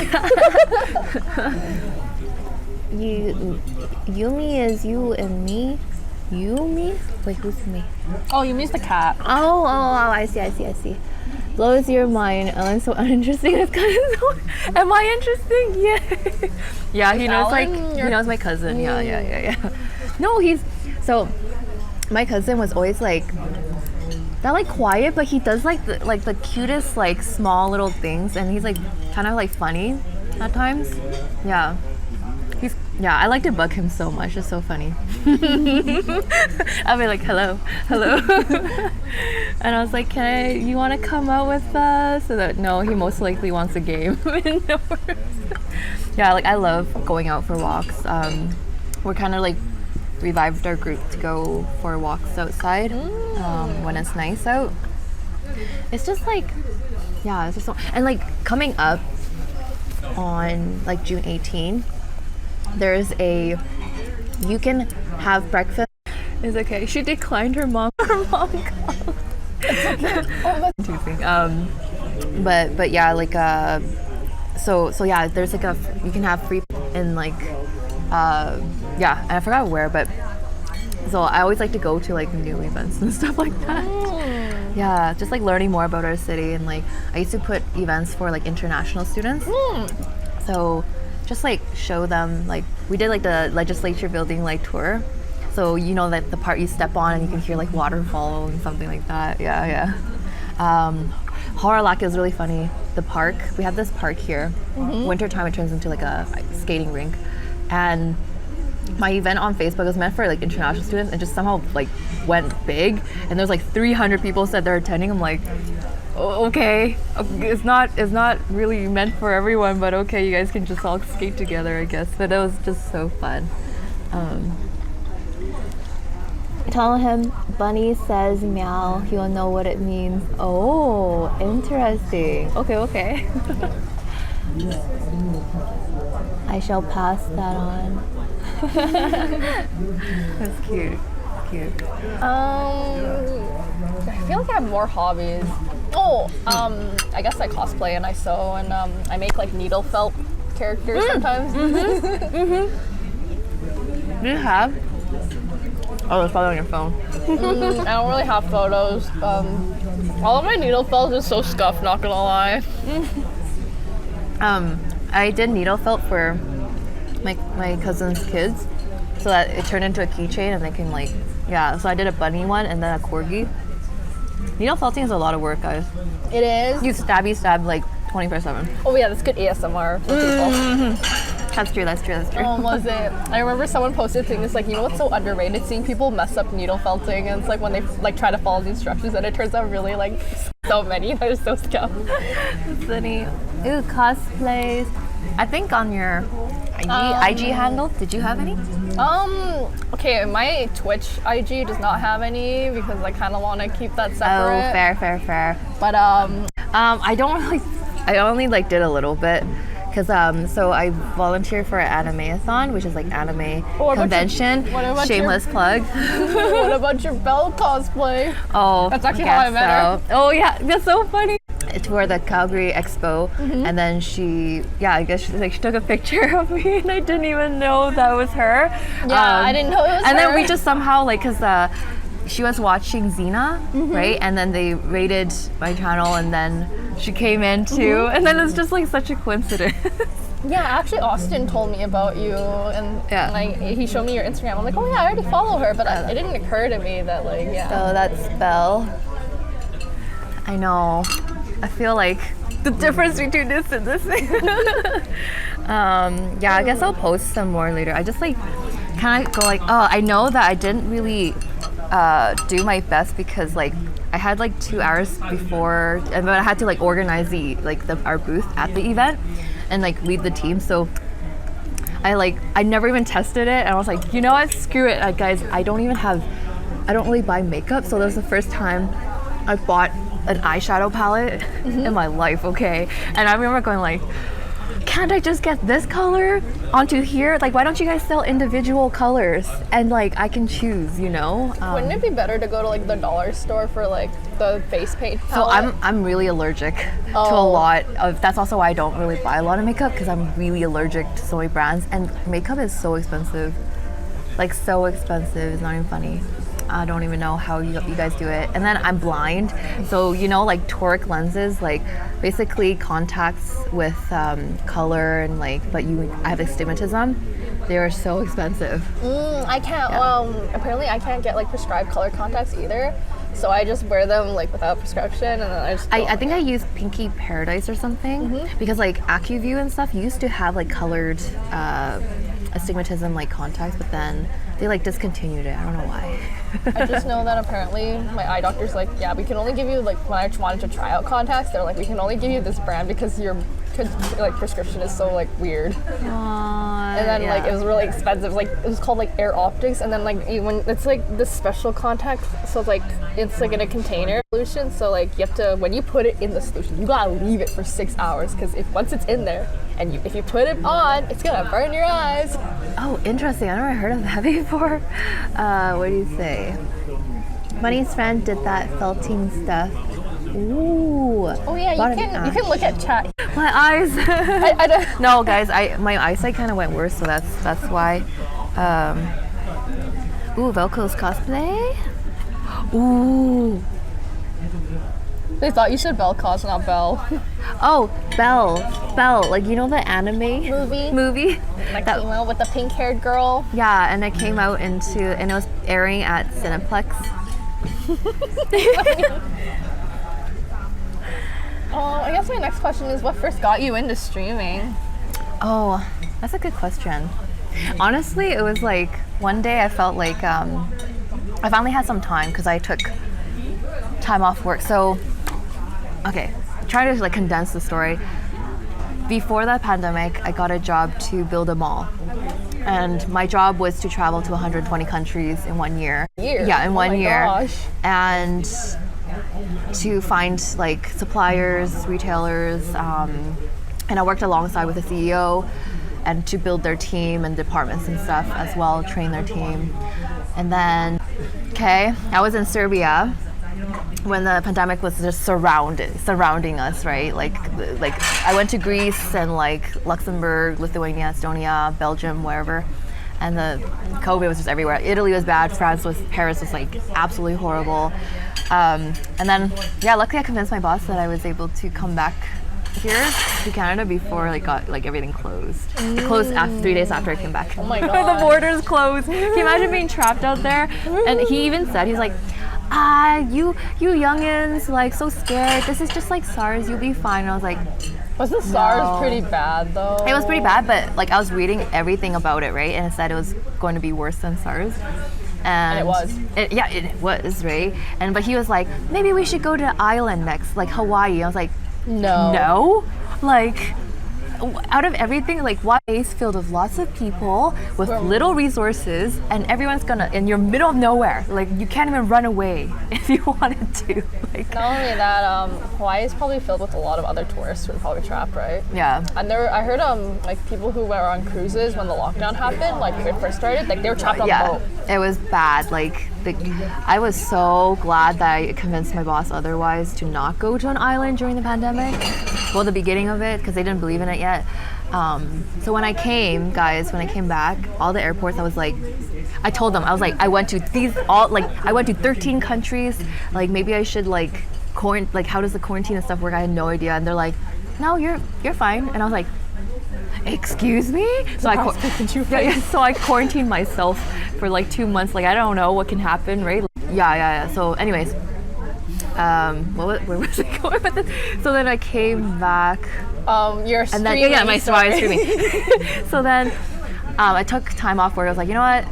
Yumi is you and me. Yumi? Wait, who's me? Oh, Yumi's the cat. Oh, I see. Blows your mind. Ellen's so uninteresting. It's kind of so. Am I interesting? Yeah. Yeah, he knows Ellen he knows my cousin. Yeah. No, so my cousin was always like not like quiet, but he does like the cutest like small little things, and he's like kind of like funny at times. Yeah. I like to bug him so much. It's so funny. I'll be like, hello. And I was like, you want to come out with us? So that, no, he most likely wants a game indoors. Yeah, like I love going out for walks. We're kind of like revived our group to go for walks outside when it's nice out. It's just like, it's just so, and like coming up on like June 18, there's you can have breakfast. It's okay. She declined her mom call. It's okay. But yeah, like so yeah, there's like you can have free in like and I forgot where, but so I always like to go to like new events and stuff like that. Yeah, just like learning more about our city, and like I used to put events for like international students. So just like show them, like we did like the legislature building like tour, so you know that the part you step on and you can hear like waterfall and something like that. Horror is really funny. The park, we have this park here. Wintertime it turns into like a skating rink, and my event on Facebook was meant for like international students and just somehow like went big, and there's like 300 people said they're attending. I'm like, okay, it's not really meant for everyone, but okay, you guys can just all skate together, I guess. But it was just so fun. Tell him Bunny says meow, he'll know what it means. Oh, interesting. Okay. I shall pass that on. That's cute. I feel like I have more hobbies. I guess I cosplay and I sew, and I make like needle felt characters sometimes. Do you have? Oh, it's probably on your phone. I don't really have photos. All of my needle felt is so scuffed, not gonna lie. I did needle felt for my cousin's kids, so that it turned into a keychain, and they can like, so I did a bunny one and then a corgi. Needle felting is a lot of work, guys. It is. You stab like 24/7. Oh yeah, that's good ASMR for people. That's true. Oh, was it? I remember someone posted things like, you know what's so underrated? Seeing people mess up needle felting, and it's like when they like try to follow the instructions and it turns out really like So many. They're so scum. That's funny. Ooh, cosplays. I think on your IG handle, did you have any? Okay, my Twitch IG does not have any because I kind of want to keep that separate. Oh, fair. But I don't really. I only like did a little bit. Because so I volunteer for an anime-a-thon, which is like anime convention. Shameless plug. What about your Belle cosplay? Oh, that's actually how I met her. Oh yeah, that's so funny. It's for the Calgary Expo, and then she took a picture of me, and I didn't even know that was her. Yeah, I didn't know it was her. And then we just somehow cause she was watching Xena, right? And then they rated my channel, and then she came in too, and then it's just like such a coincidence. Yeah, actually Austin told me about you, and like he showed me your Instagram. I'm like, oh yeah, I already follow her, but it didn't occur to me that like So that's Belle. I know. I feel like the difference between this and this. I guess I'll post some more later. I just like kind of go like, oh, I know that I didn't really do my best because like I had like 2 hours before, but I had to like organize our booth at the event and like lead the team. So I never even tested it, and I was like, you know what, screw it, guys. I don't really buy makeup, so that was the first time I bought an eyeshadow palette in my life. Okay, and I remember going like, can't I just get this color onto here? Like, why don't you guys sell individual colors and like I can choose, you know? Wouldn't it be better to go to like the dollar store for like the face paint palette? So I'm really allergic to a lot of, that's also why I don't really buy a lot of makeup, because I'm really allergic to so many brands, and makeup is so expensive. Like so expensive, it's not even funny. I don't even know how you guys do it. And then I'm blind, so you know, like toric lenses, like basically contacts with color and like, but I have astigmatism. They are so expensive. I can't. Apparently I can't get like prescribed color contacts either. So I just wear them like without prescription, and then I just. I think I use Pinky Paradise or something, because like AccuView and stuff used to have like colored astigmatism like contacts, but then they like discontinued it. I don't know why. I just know that apparently my eye doctor's like, yeah, we can only give you, like, when I wanted to try out contacts, they're like, we can only give you this brand because your like prescription is so like weird. And then like it was really expensive. Like it was called like Air Optics, and then like when it's like this special contact, so like it's like in a container solution. So like you have to, when you put it in the solution, you gotta leave it for 6 hours, because once it's in there and if you put it on, it's gonna burn your eyes. Oh, interesting. I never heard of that before. What do you say? Bunny's friend did that felting stuff. Ooh. Oh yeah, you can look at chat. My eyes. I don't. No, guys, my eyesight kind of went worse, so that's why. Ooh, Velcro's cosplay. Ooh. They thought you said Belle cos, not Belle. Oh, Belle, like you know the anime movie that came out with the pink-haired girl. Yeah, and it came out and it was airing at Cineplex. I guess my next question is, what first got you into streaming? Oh, that's a good question. Honestly, it was like one day I felt like I finally had some time because I took time off work. So, okay, try to like condense the story. Before the pandemic, I got a job to build a mall. And my job was to travel to 120 countries in 1 year. Yeah, in 1 year. Gosh. And to find like suppliers, retailers, and I worked alongside with the CEO and to build their team and departments and stuff as well, train their team. And then, I was in Serbia when the pandemic was just surrounding us, right? Like I went to Greece and like Luxembourg, Lithuania, Estonia, Belgium, wherever, and the COVID was just everywhere. Italy was bad, Paris was like absolutely horrible. And then, luckily I convinced my boss that I was able to come back here to Canada before like got like everything closed. It closed 3 days after I came back. Oh my god. The borders closed. Can you imagine being trapped out there? And he even said, he's like, you youngins, like so scared. This is just like SARS, you'll be fine. And I was like, wasn't SARS pretty bad though? It was pretty bad, but like I was reading everything about it, right? And it said it was going to be worse than SARS. And it was. It was, right? But he was like, maybe we should go to an island next, like Hawaii. I was like, no, like. Out of everything, like Hawaii is filled with lots of people with little resources, and everyone's gonna in your middle of nowhere. Like you can't even run away if you wanted to. Like not only that, Hawaii is probably filled with a lot of other tourists who are probably trapped, right? Yeah. And I heard like people who were on cruises when the lockdown happened, like when it first started, like they were trapped on the boat. It was bad. Like I was so glad that I convinced my boss otherwise to not go to an island during the pandemic. Well, the beginning of it, because they didn't believe in it yet. So when I came back, all the airports, I told them, I was like, I went to 13 countries. Like maybe I should how does the quarantine and stuff work? I had no idea. And they're like, no, you're fine. And I was like, excuse me? So I quarantined myself for like 2 months. Like I don't know what can happen, right? Yeah. So anyways, where was I going with this? So then I came back. Your streaming. And then, my streaming. So then I took time off work. I was like, you know what?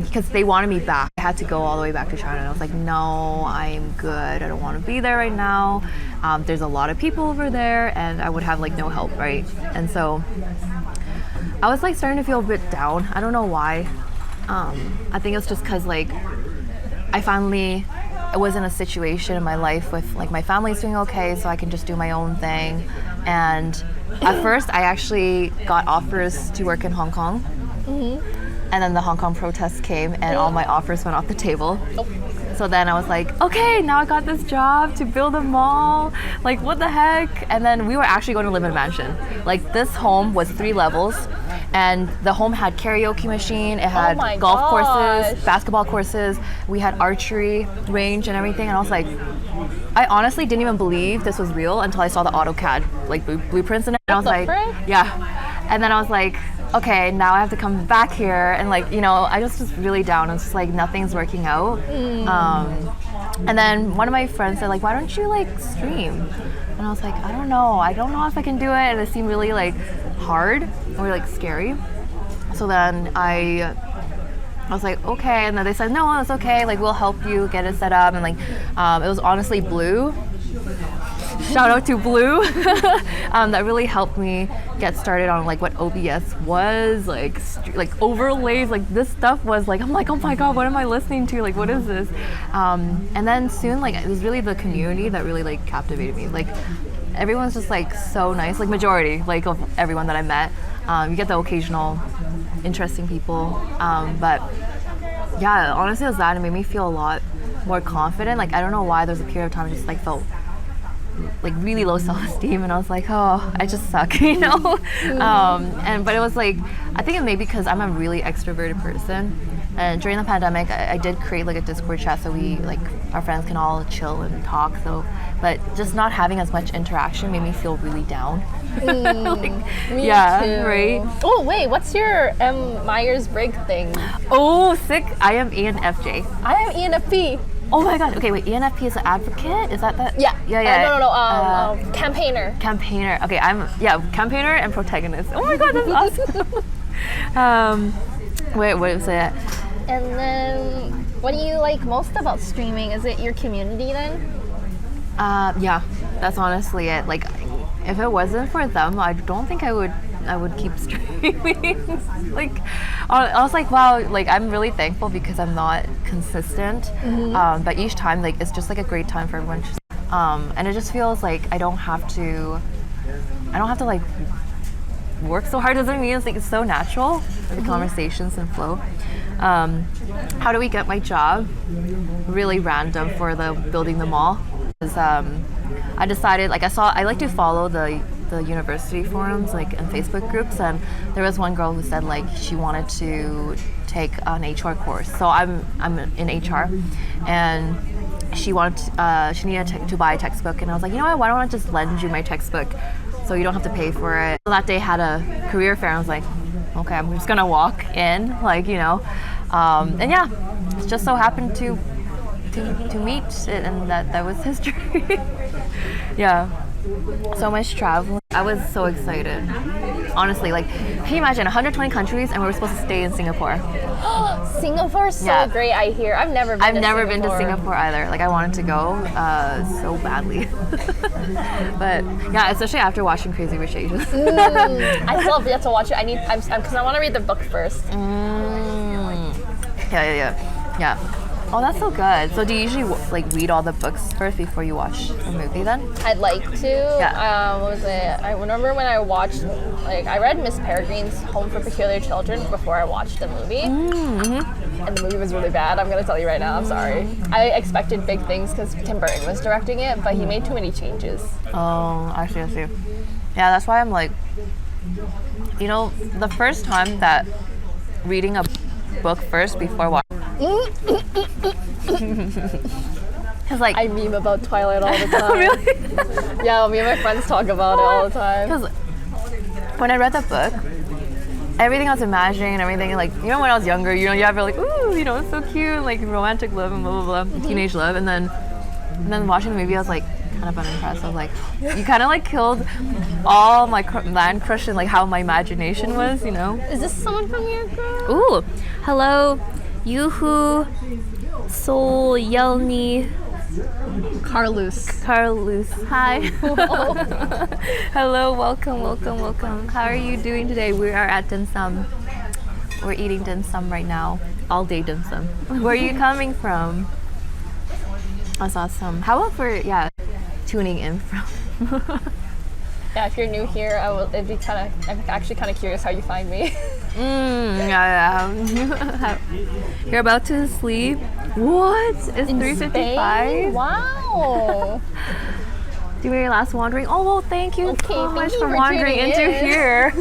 Because they wanted me back. I had to go all the way back to China. And I was like, no, I'm good. I don't want to be there right now. There's a lot of people over there, and I would have like no help, right? And so I was like starting to feel a bit down. I don't know why. I think it's just because like I was in a situation in my life with like my family's doing okay, so I can just do my own thing. And at first I actually got offers to work in Hong Kong. And then the Hong Kong protests came and all my offers went off the table. So then I was like, okay, now I got this job to build a mall. Like what the heck? And then we were actually going to live in a mansion. Like this home was 3 levels. And the home had karaoke machine, it had golf courses, basketball courses, we had archery range and everything. And I was like, I honestly didn't even believe this was real until I saw the AutoCAD like blueprints in it. And I was like, yeah. And then I was like, okay, now I have to come back here. And like, I just was really down. It's just like nothing's working out. And then one of my friends said like, why don't you like stream? And I was like, I don't know if I can do it. And it seemed really like hard or like scary. So then I was like, okay. And then they said, no, it's okay. Like we'll help you get it set up. And like, it was honestly Blue. Shout out to Blue. That really helped me get started on like what OBS was, like overlays, like this stuff was like, I'm like, oh my God, what am I listening to? Like, what is this? And then soon, like, it was really the community that really like captivated me. Like, everyone's just like so nice, like majority, like of everyone that I met. You get the occasional interesting people, but yeah, honestly, it was that. It made me feel a lot more confident. Like, I don't know why, there was a period of time I just like felt like really low self-esteem, and I was like, oh, I just suck, but it was like, I think it may be because I'm a really extroverted person, and during the pandemic I did create like a Discord chat so we like our friends can all chill and talk. So but just not having as much interaction made me feel really down. Me too. Right. Oh wait, what's your Myers-Briggs thing? Oh, sick. I am ENFJ. I am ENFP. Oh my God. Okay, wait. ENFP is an advocate? Is that? Yeah. Yeah. No. Campaigner. Campaigner. Okay, campaigner and protagonist. Oh my God, that's awesome. Wait, what was it? And then, what do you like most about streaming? Is it your community then? Yeah, that's honestly it. Like, if it wasn't for them, I don't think I would keep streaming. Like, I was like, wow, like I'm really thankful because I'm not consistent. But each time, like, it's just like a great time for everyone. And it just feels like I don't have to like work so hard. Doesn't mean it's like it's so natural. The conversations and flow. How do we get my job? Really random for the building the mall. I decided, like, I like to follow the university forums, like, and Facebook groups, and there was one girl who said like she wanted to take an HR course. So I'm in HR, and she needed to buy a textbook, and I was like, you know what, why don't I just lend you my textbook so you don't have to pay for it. So that day had a career fair, and I was like, okay, I'm just gonna walk in, like, and yeah, it just so happened to meet it, and that was history. Yeah, so much traveling. I was so excited. Honestly, like, can you imagine 120 countries and we were supposed to stay in Singapore? Singapore's so Yeah. great, I hear. I've never been to Singapore either. Like, I wanted to go so badly. But yeah, especially after watching Crazy Rich Asians. I still have yet to watch it. Because I want to read the book first. Yeah. Oh, that's so good. So do you usually like read all the books first before you watch the movie then? I'd like to. Yeah. What was it? I remember when I watched, like, I read Miss Peregrine's Home for Peculiar Children before I watched the movie. Mm-hmm. And the movie was really bad. I'm going to tell you right now. I'm sorry. I expected big things because Tim Burton was directing it, but he made too many changes. Oh, I see. Yeah, that's why I'm like, you know, the first time that reading a book first before watching. Cause like I meme about Twilight all the time. Really? Yeah, me and my friends talk about it all the time. Because when I read the book, everything I was imagining and everything, like, you know, when I was younger, you know, you have like, ooh, you know, it's so cute, like romantic love and blah blah blah, teenage love, and then watching the movie, I was like kind of unimpressed. I was like, you kind of like killed all my man crush and like how my imagination was, you know. Is this someone from your group? Ooh, hello, Yuhu, Sol Yelni. Carlos. Hi. Hello, welcome. How are you doing today? We are at dim sum. We're eating dim sum right now. All day dim sum. Where are you coming from? That's awesome. How about for tuning in from? Yeah, if you're new here, I'm actually kind of curious how you find me. You're about to sleep. What? It's 3:55. Wow. Doing your last wandering. Oh, well, thank you so much for for wandering tuning into in. here.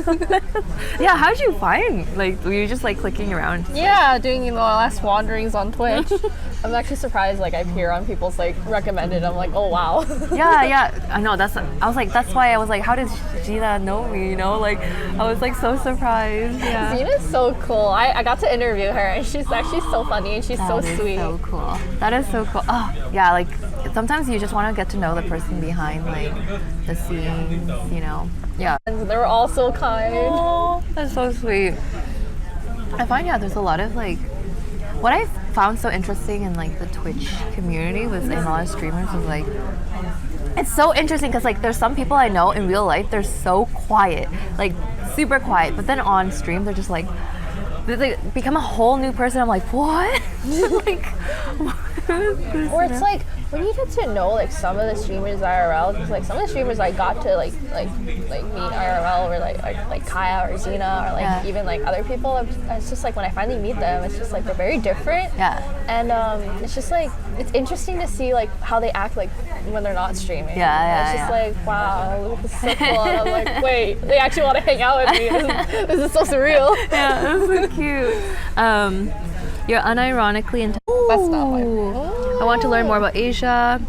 Yeah, how'd you find? Like, were you just like clicking around? Yeah, doing the last wanderings on Twitch. I'm actually surprised. Like, I appear on people's like recommended. I'm like, oh wow. Yeah. I know. That's why I was like, how does Gina know me? You know, like, I was like so surprised. Yeah. Zena's so cool. I got to interview her, and she's actually so funny, and she's so sweet. That is so cool. That is so cool. Oh, yeah. Like, sometimes you just want to get to know the person behind like the scenes. You know. Yeah. And they were all so kind. Oh, that's so sweet. I find there's a lot of like. What I found so interesting in like the Twitch community was in a lot of streamers was like, it's so interesting because like there's some people I know in real life, they're so quiet, like super quiet, but then on stream they're just like, they become a whole new person. I'm like, what? Like, Or it's like when you get to know like some of the streamers IRL, because like some of the streamers I got to like meet IRL, or like Kaya or Zena, or like even like other people. It's just like when I finally meet them, it's just like they're very different. Yeah. And it's just like it's interesting to see like how they act like when they're not streaming. Yeah. It's just like, wow, this is so cool. And I'm like, wait, they actually want to hang out with me. This is so surreal. Yeah, that's so cute. You're unironically into. That's not my. I want to learn more about Asia.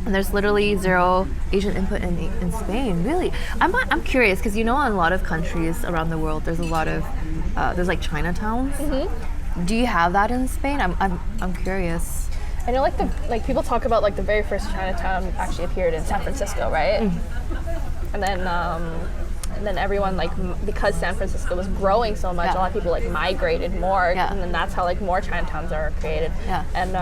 And there's literally zero Asian input in Spain. Really, I'm curious because you know in a lot of countries around the world there's a lot of there's like Chinatowns. Mm-hmm. Do you have that in Spain? I'm curious. I know like people talk about like the very first Chinatown actually appeared in San Francisco, right? Mm. And then everyone like because San Francisco was growing so much, a lot of people like migrated more, and then that's how like more Chinatowns are created. Yeah. And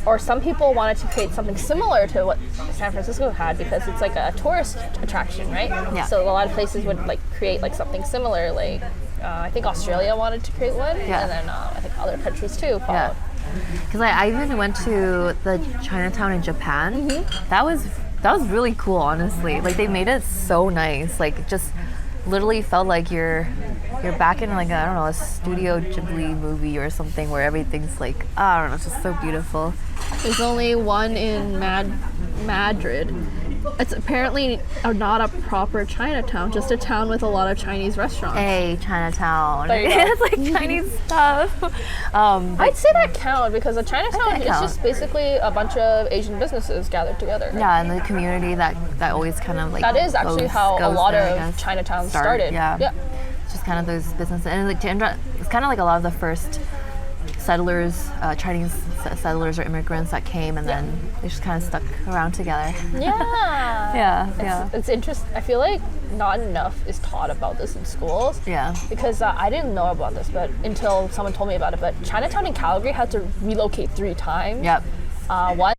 or some people wanted to create something similar to what San Francisco had because it's like a tourist attraction, right? Yeah. So a lot of places would like create like something similar. Like I think Australia wanted to create one, and then I think other countries too followed. Because I even went to the Chinatown in Japan. Mm-hmm. That was really cool, honestly. Like they made it so nice. Like just literally felt like you're back in like I don't know, a Studio Ghibli movie or something where everything's like I don't know, it's just so beautiful. There's only one in Madrid. It's apparently not a proper Chinatown, just a town with a lot of Chinese restaurants. Hey, Chinatown. There you go. It's like Chinese stuff. I'd say that counts because a Chinatown is just basically a bunch of Asian businesses gathered together. Yeah, and the community that always kind of like that is actually how a lot of Chinatowns started. Yeah. Just kind of those businesses, and like it's kind of like a lot of the first settlers, Chinese settlers or immigrants that came, and then they just kind of stuck around together. Yeah. It's interesting. I feel like not enough is taught about this in schools. Yeah. Because I didn't know about this, but until someone told me about it. But Chinatown in Calgary had to relocate 3 times. Yep. One,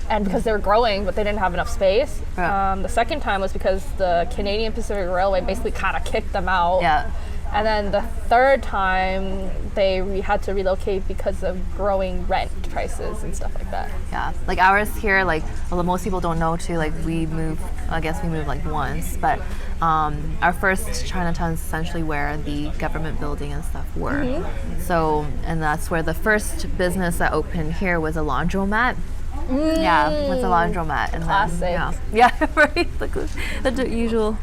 and because they were growing, but they didn't have enough space. Yeah. The second time was because the Canadian Pacific Railway basically kind of kicked them out. Yeah. And then the third time, they had to relocate because of growing rent prices and stuff like that. Yeah, like ours here, like although most people don't know too, like we moved like once, but our first Chinatown is essentially where the government building and stuff were. So, and that's where the first business that opened here was a laundromat. Yeah, it was a laundromat. And Classic. Then, yeah, right, the usual.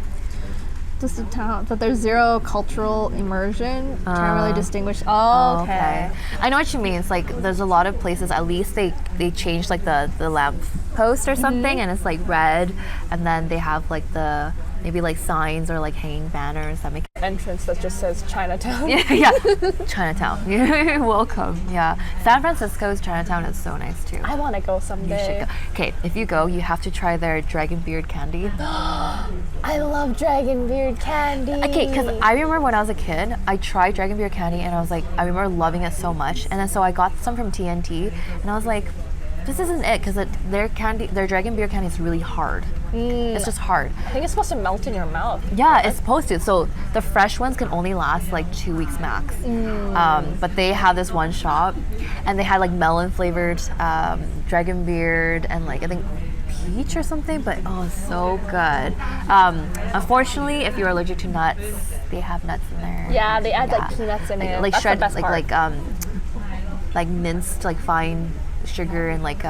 Just a town, but there's zero cultural immersion. Can't really distinguish. Oh, okay. I know what you mean. It's like there's a lot of places. At least they change like the lamp post or something, and it's like red, and then they have like the maybe like signs or like hanging banners that make entrance that just says Chinatown. yeah, Chinatown. You're welcome. Yeah, San Francisco's Chinatown is so nice too. I want to go You someday. should go. Okay, if you go, you have to try their dragon beard candy. I love dragon beard candy. Okay, because I remember when I was a kid, I tried dragon beard candy and I was like, I remember loving it so much. And then so I got some from TNT and I was like, this isn't it, because their dragon beard candy is really hard. It's just hard. I think it's supposed to melt in your mouth. Yeah, it's supposed to. So the fresh ones can only last like 2 weeks max. But they have this one shop, and they had like melon flavored dragon beard and like I think peach or something. But oh, so good. Unfortunately, if you're allergic to nuts, they have nuts in there. Yeah, they add like peanuts in it. Like That's shred, the best part. like minced like fine sugar and like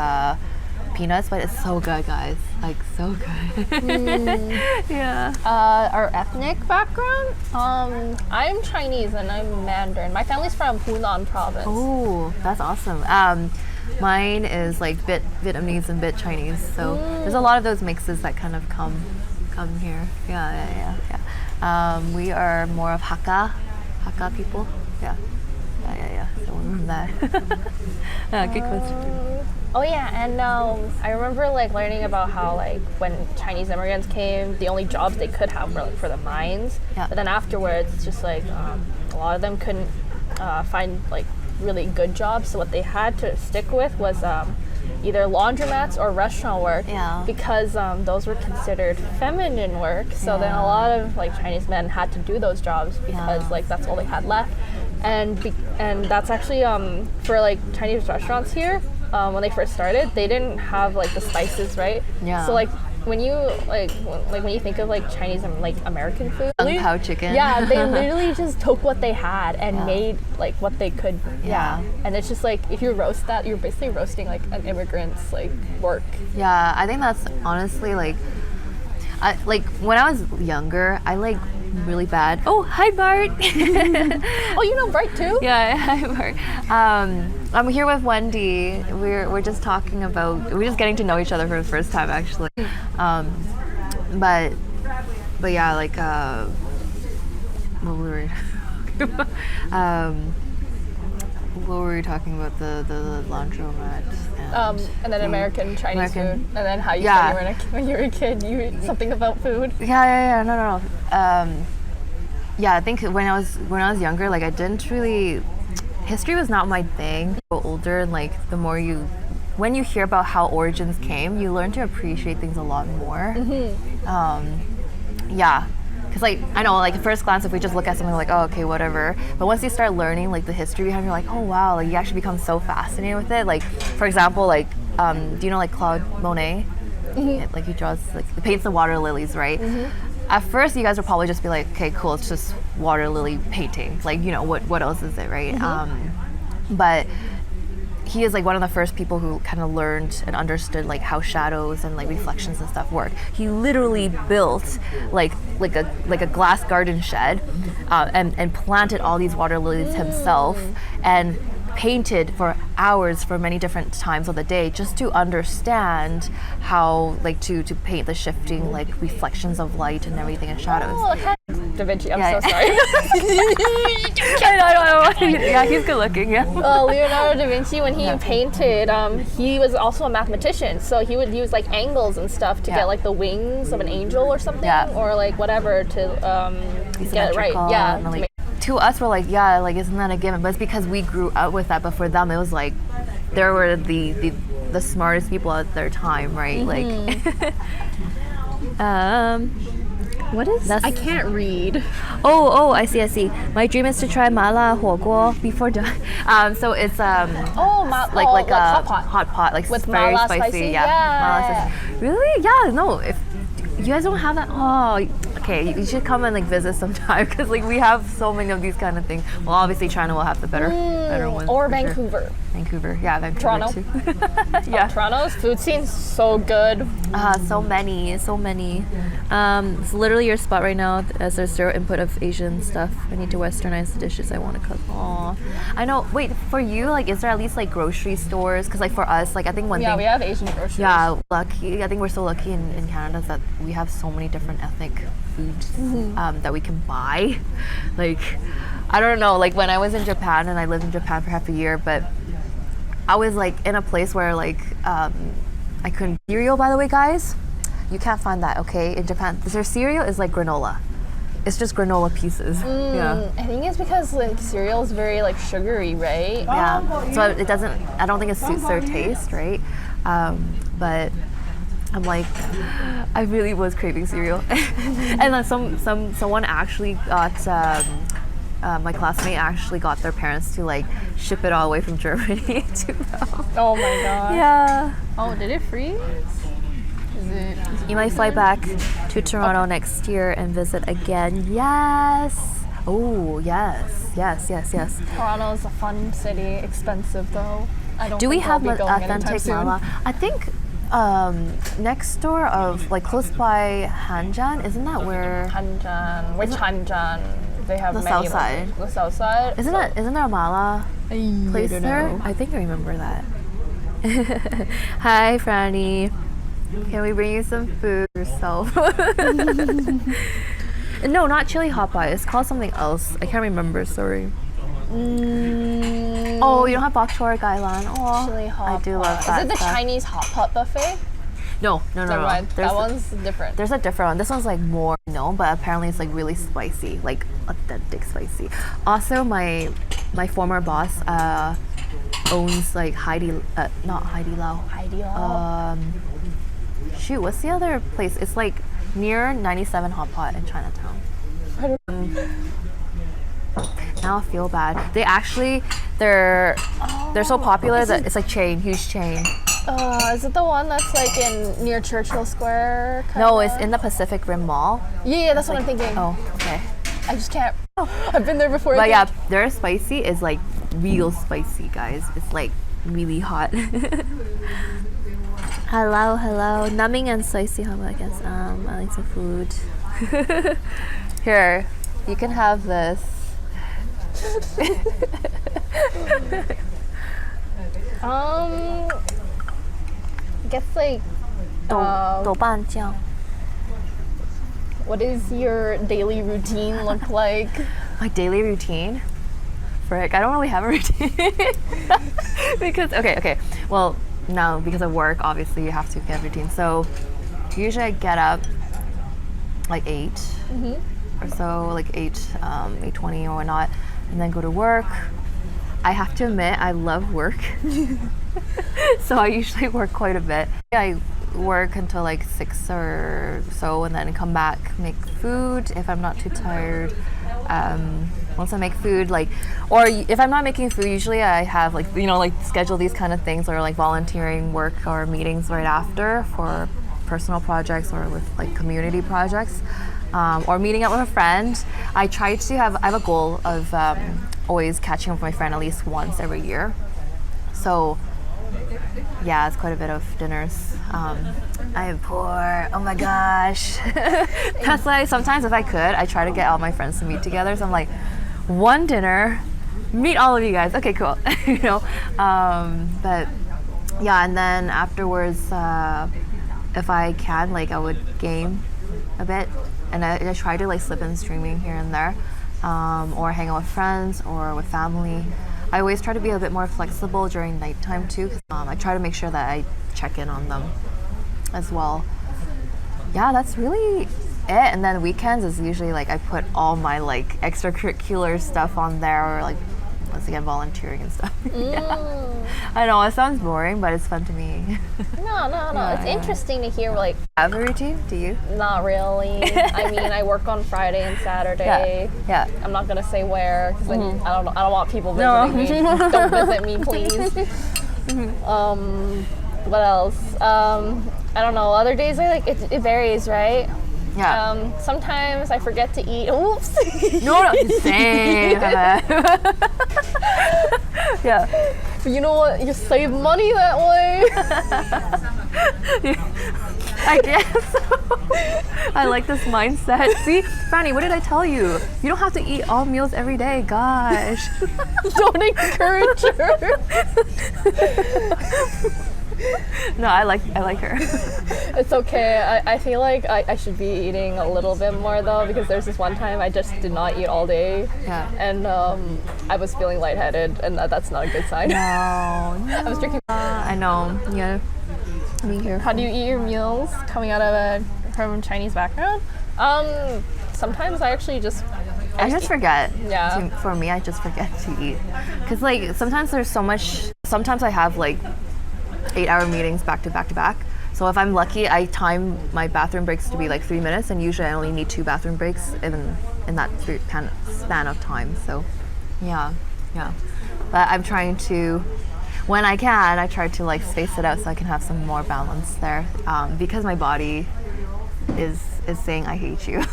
peanuts, but it's so good, guys. Like so good. Yeah. Our ethnic background. I'm Chinese and I'm Mandarin. My family's from Hunan province. Oh, that's awesome. Mine is like bit Vietnamese and bit Chinese. So there's a lot of those mixes that kind of come here. Yeah. We are more of Hakka people. Yeah. So we're from that. Good question. Oh yeah, and I remember like learning about how like when Chinese immigrants came, the only jobs they could have were like for the mines. Yeah. But then afterwards, it's just like a lot of them couldn't find like really good jobs. So what they had to stick with was either laundromats or restaurant work. Yeah. Because those were considered feminine work. So then a lot of like Chinese men had to do those jobs because like that's all they had left. And that's actually for like Chinese restaurants here. When they first started, they didn't have like the spices, right? Yeah. So like when you when you think of like Chinese and like American food, Kung Pao chicken. yeah, they literally just took what they had and made like what they could. Yeah. And it's just like if you roast that, you're basically roasting like an immigrant's like work. Yeah, I think that's honestly like when I was younger, I like really bad. Oh, hi Bart. Oh, you know Bright too? Yeah, hi Bart. I'm here with Wendy. We're just talking about, we're just getting to know each other for the first time actually. But yeah, like what were we talking about? The laundromat. And then American Chinese American. food, and then how you Yeah. said when you were a kid, you something about food. Yeah. No. Yeah, I think when I was younger, like I didn't really. History was not my thing. Go older, like when you hear about how origins came, you learn to appreciate things a lot more. Yeah. Because like I know, like at first glance, if we just look at something like, oh, okay, whatever. But once you start learning like the history behind it, you're like, oh wow, like you actually become so fascinated with it. Like for example, like do you know like Claude Monet? Like he draws he paints the water lilies, right? At first, you guys would probably just be like, okay, cool, it's just water lily painting. Like what else is it, right? But he is like one of the first people who kind of learned and understood like how shadows and like reflections and stuff work. He literally built like a glass garden shed and planted all these water lilies himself and painted for hours for many different times of the day just to understand how like to paint the shifting like reflections of light and everything and shadows. Oh, okay. Da Vinci. I'm Yeah, so yeah. sorry. I know. Yeah, he's good looking. Yeah. Leonardo da Vinci, when he painted, he was also a mathematician. So he would use like angles and stuff to Yeah. get like the wings of an angel or something, Yeah. or like whatever to get it right. Symmetrical Yeah. and, to like, make- to us, we're like, yeah, like isn't that a given? But it's because we grew up with that. But for them, it was like they were the smartest people at their time, right? Like, What is? That's- I can't read. oh, I see. My dream is to try mala huoguo before dying. So it's like a hot pot, like With very mala spicy. spicy? Yeah. Yeah. Mala spicy. Really? Yeah. No. If you guys don't have that, okay, you should come and like visit sometime because like we have so many of these kind of things. Well, obviously China will have the better ones. Or for sure. Vancouver. Vancouver, yeah, Vancouver Toronto. too. Yeah. Toronto's food scene's so good. So many. It's literally your spot right now as there's zero input of Asian stuff. I need to westernize the dishes I want to cook. Aw. I know. Wait, for you, like, is there at least like grocery stores? Because like for us, like I think one Yeah, thing. we have Asian groceries. Yeah, lucky. I think we're so lucky in Canada that we have so many different ethnic foods that we can buy. Like, I don't know. Like when I was in Japan and I lived in Japan for half a year, but I was like in a place where like I couldn't cereal. By the way, guys, you can't find that. Okay, in Japan, their cereal is like granola. It's just granola pieces. Yeah. I think it's because like cereal is very like sugary, right? Yeah. So it doesn't. I don't think it suits their taste, right? But I'm like, I really was craving cereal, and then someone actually got. My classmate actually got their parents to like ship it all the way from Germany to them. Oh my god. Yeah. Oh, did it freeze? Is it? You might fly back to Toronto next year and visit again. Yes. Oh, yes. Toronto is a fun city. Expensive though. I don't. Do we think I'll have be going anytime authentic soon. mala? I think next door of like close by Hanjan, isn't that where? Hanjan. Which Hanjan? They have The many south side. The south side. Isn't there a mala place don't there? know. I think I remember that. Hi, Franny. Can we bring you some food yourself? No, not chili hot pot. It's called something else. I can't remember. Sorry. Oh, you don't have bok choy gailan. Oh, Chili hot I do pot. love that. Is it the stuff. Chinese hot pot buffet? No. Never mind. That one's different. There's a different one. This one's like more known, but apparently it's like really spicy, like authentic spicy. Also, my former boss owns like not Heidi Lao. Shoot, what's the other place? It's like near 97 Hot Pot in Chinatown. Now I feel bad. They actually they're so popular that it's like huge chain. Is it the one that's like near Churchill Square? No, it's in the Pacific Rim Mall. Yeah, that's what I'm thinking. Oh, okay. I just can't. I've been there before. But yeah, their spicy is like real spicy, guys. It's like really hot. Hello. Numbing and spicy hot, I guess. I like some food. Here, you can have this. I guess like. 豆瓣酱. What does your daily routine look like? My daily routine? Frick, I don't really have a routine. Because, okay. Well, now because of work, obviously you have to get a routine. So usually I get up like 8 or so, like 8:20 or whatnot, and then go to work. I have to admit, I love work. So I usually work quite a bit. I work until like 6 or so, and then come back, make food if I'm not too tired. Once I make food, or if I'm not making food, usually I have schedule these kind of things, or like volunteering work or meetings right after for personal projects or with like community projects, or meeting up with a friend. I have a goal of always catching up with my friend at least once every year. So yeah, it's quite a bit of dinners. I am poor. Oh my gosh. That's why sometimes if I could, I try to get all my friends to meet together. So I'm like, one dinner, meet all of you guys. Okay, cool. But yeah, and then afterwards, if I can, I would game a bit, and I try to like slip in streaming here and there, or hang out with friends or with family. I always try to be a bit more flexible during nighttime too. I try to make sure that I check in on them as well. Yeah, that's really it. And then weekends is usually like I put all my like extracurricular stuff on there, or like once again volunteering and stuff. Yeah. I know it sounds boring, but it's fun to me. No. It's interesting to hear like. Have a routine? Do you? Not really. I mean, I work on Friday and Saturday. Yeah. I'm not gonna say where because I don't want people visiting me. Don't visit me, please. What else? I don't know. Other days I like it varies, right? Yeah. Sometimes I forget to eat. Oops. No, same. Yeah. But you know what? You save money that way. I guess. I like this mindset. See, Fanny, what did I tell you? You don't have to eat all meals every day. Gosh. Don't encourage her. No, I like her. It's okay. I feel like I should be eating a little bit more though, because there's this one time I just did not eat all day. Yeah. And I was feeling lightheaded, and that's not a good sign. No. I was drinking. I know. Yeah. Be careful. How do you eat your meals coming out of from Chinese background? Sometimes I actually just. I just forget. Yeah. For me, I just forget to eat. Because like sometimes there's so much. Sometimes I have like 8-hour meetings back to back to back. So if I'm lucky, I time my bathroom breaks to be like 3 minutes, and usually I only need 2 bathroom breaks even in that kind of span of time. So yeah. But I'm trying to, when I can, I try to like space it out so I can have some more balance there, because my body is saying I hate you.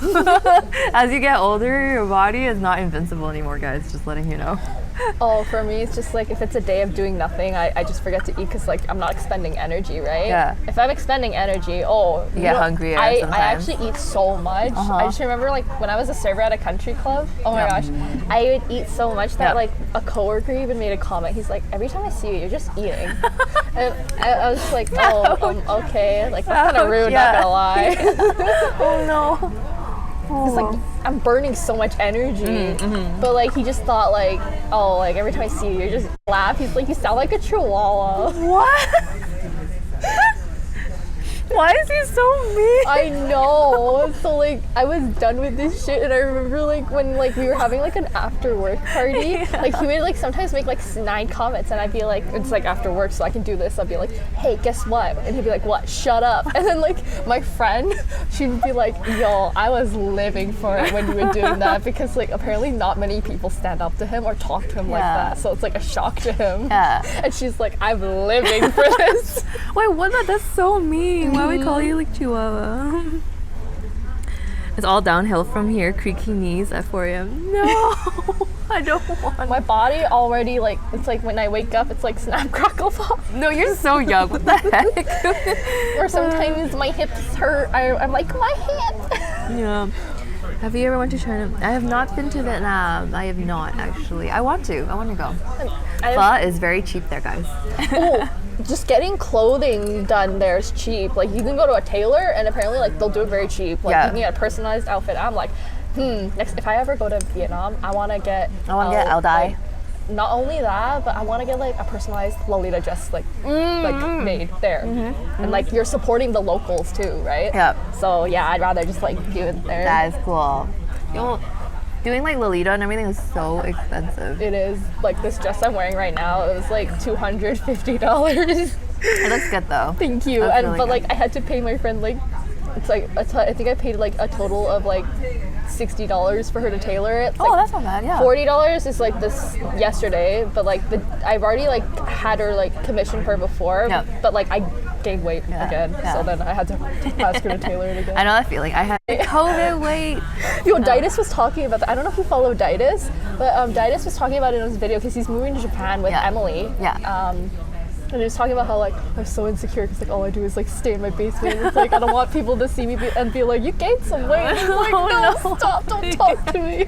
As you get older, your body is not invincible anymore, guys, just letting you know. Oh, for me, it's just like if it's a day of doing nothing, I just forget to eat because like I'm not expending energy, right? Yeah. If I'm expending energy, you get hungrier I sometimes. actually eat so much. I just remember like when I was a server at a country club, oh my gosh, I would eat so much that like a coworker even made a comment. He's like, every time I see you, you're just eating. And I was like, okay, like that's kind of rude, not gonna lie. Oh no. It's like I'm burning so much energy, but like he just thought like, oh, like every time I see you, you just laugh. He's like, you sound like a chihuahua. What? Why is he so mean? I know. So like I was done with this shit, and I remember like when like we were having like an after work party, like he would like sometimes make like snide comments, and I'd be like, it's like after work, so I can do this. I'd be like, hey, guess what? And he'd be like, what? Shut up. And then like my friend, she'd be like, yo, I was living for it when you were doing that, because like apparently not many people stand up to him or talk to him like that, so it's like a shock to him. Yeah. And she's like, I'm living for this. Wait, what? That's so mean. Why would we call you like Chihuahua? It's all downhill from here. Creaky knees at 4 a.m. No, I don't want. My body already like, it's like when I wake up, it's like snap, crackle, pop. No, you're so young. What the heck? Or sometimes my hips hurt. I'm like, my hip. Yeah. Have you ever went to China? I have not been to Vietnam. I have not actually. I want to go. Pho is very cheap there, guys. Oh, just getting clothing done there is cheap. Like you can go to a tailor and apparently like they'll do it very cheap. Like you can get a personalized outfit. I'm like, next if I ever go to Vietnam, I want to get Ao Dai. Like, not only that, but I want to get like a personalized Lolita dress like made there. And like you're supporting the locals too, right? Yeah. So yeah, I'd rather just like do it there. That is cool. Doing like Lolita and everything is so expensive. It is. Like this dress I'm wearing right now, it was like $250. It looks good though. Thank you. That's And really but good. like I had to pay my friend like, it's like I think I paid like a total of like $60 for her to tailor it. It's Oh, like that's not bad. Yeah. $40 is like this yesterday, but like I've already like had her like commissioned her before, Yep. but like I gained weight again, so then I had to ask her to tailor it again. I know that feeling. I had COVID weight. Yo, Didus was talking about that. I don't know if you follow Didus, but Didus was talking about it in his video because he's moving to Japan with Emily. Yeah. And he was talking about how like I'm so insecure because like all I do is like stay in my basement. It's like I don't want people to see me and be like, you gained some weight. And I'm like, no, stop, don't talk to me.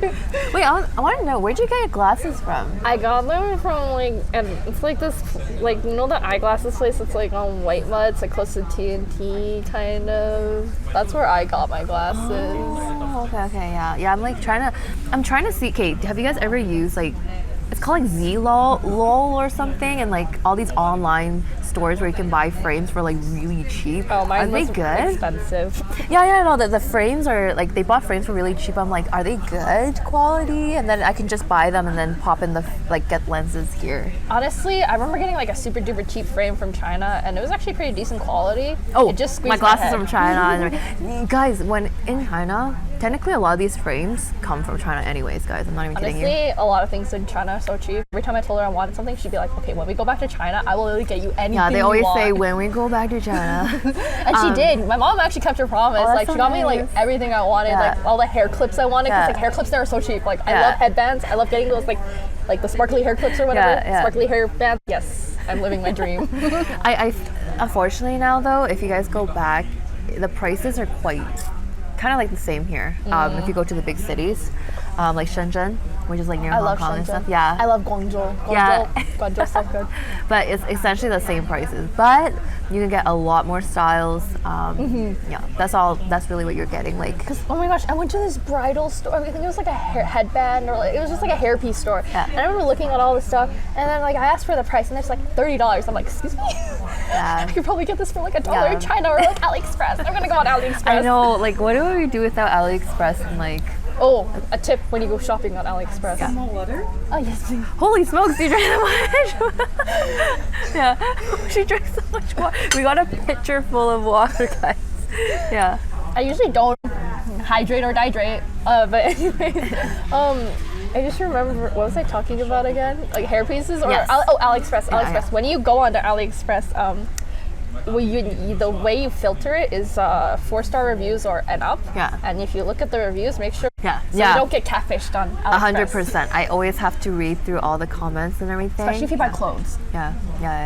Wait, I want to know, where'd you get your glasses from? I got them from like, and it's like this, like you know the eyeglasses place that's like on White Mud. It's like close to TNT kind of. That's where I got my glasses. Oh, okay, yeah. I'm trying to see. Okay, have you guys ever used like? It's called like lol or something, and like all these online stores where you can buy frames for like really cheap. Oh, mine are they was good? Expensive. Yeah, no, the frames are like they bought frames for really cheap. I'm like, are they good quality? And then I can just buy them and then pop in the like get lenses here. Honestly, I remember getting like a super duper cheap frame from China, and it was actually pretty decent quality. Oh, it just squeezed my glasses head. from China. And guys, when in China, technically a lot of these frames come from China anyways, guys. I'm not even kidding you. Honestly, a lot of things in China are so cheap. Every time I told her I wanted something, she'd be like, okay, when we go back to China, I will literally get you anything Yeah, they you always want. say when we go back to China. And she did. My mom actually kept her promise. Oh, Like that's she so got me like nice. everything I wanted, Yeah. like all the hair clips I wanted, because Yeah. like hair clips there are so cheap. Like I Yeah. love headbands. I love getting those like the sparkly hair clips or whatever. Yeah. Sparkly hair bands. Yes, I'm living my dream. I unfortunately now though, if you guys go back, the prices are quite kind of like the same here. If you go to the big cities, like Shenzhen, which is like near I Hong love Kong and Shenzhen. stuff. Yeah. I love Guangzhou. Yeah. Guangzou's so good. But it's essentially the same prices, but you can get a lot more styles. Yeah, that's really what you're getting. Like, Oh my gosh, I went to this bridal store. I think it was like a headband or like, it was just like a hairpiece store. Yeah. And I remember looking at all this stuff, and then like I asked for the price, and it's like $30. I'm like, excuse me. Yeah. I could probably get this for like $1 Yeah. in China or like AliExpress. I'm gonna go on AliExpress. I know, like, what do we do without AliExpress and like? Oh, a tip when you go shopping on AliExpress. Yeah. More water? Oh yes, please. Holy smokes, you drank that much? Yeah, she drank so much water. We got a pitcher full of water, guys. Yeah. I usually don't hydrate or dihydrate, but anyways, I just remember, what was I talking about again? Like hair pieces or Yes. AliExpress. Yeah, AliExpress. yeah. When you go onto AliExpress, the way you filter it is 4-star reviews or and up. Yeah. And if you look at the reviews, make sure Yeah. so Yeah. you don't get catfished on AliExpress. 100%. I always have to read through all the comments and everything. Especially if you buy clothes. Yeah.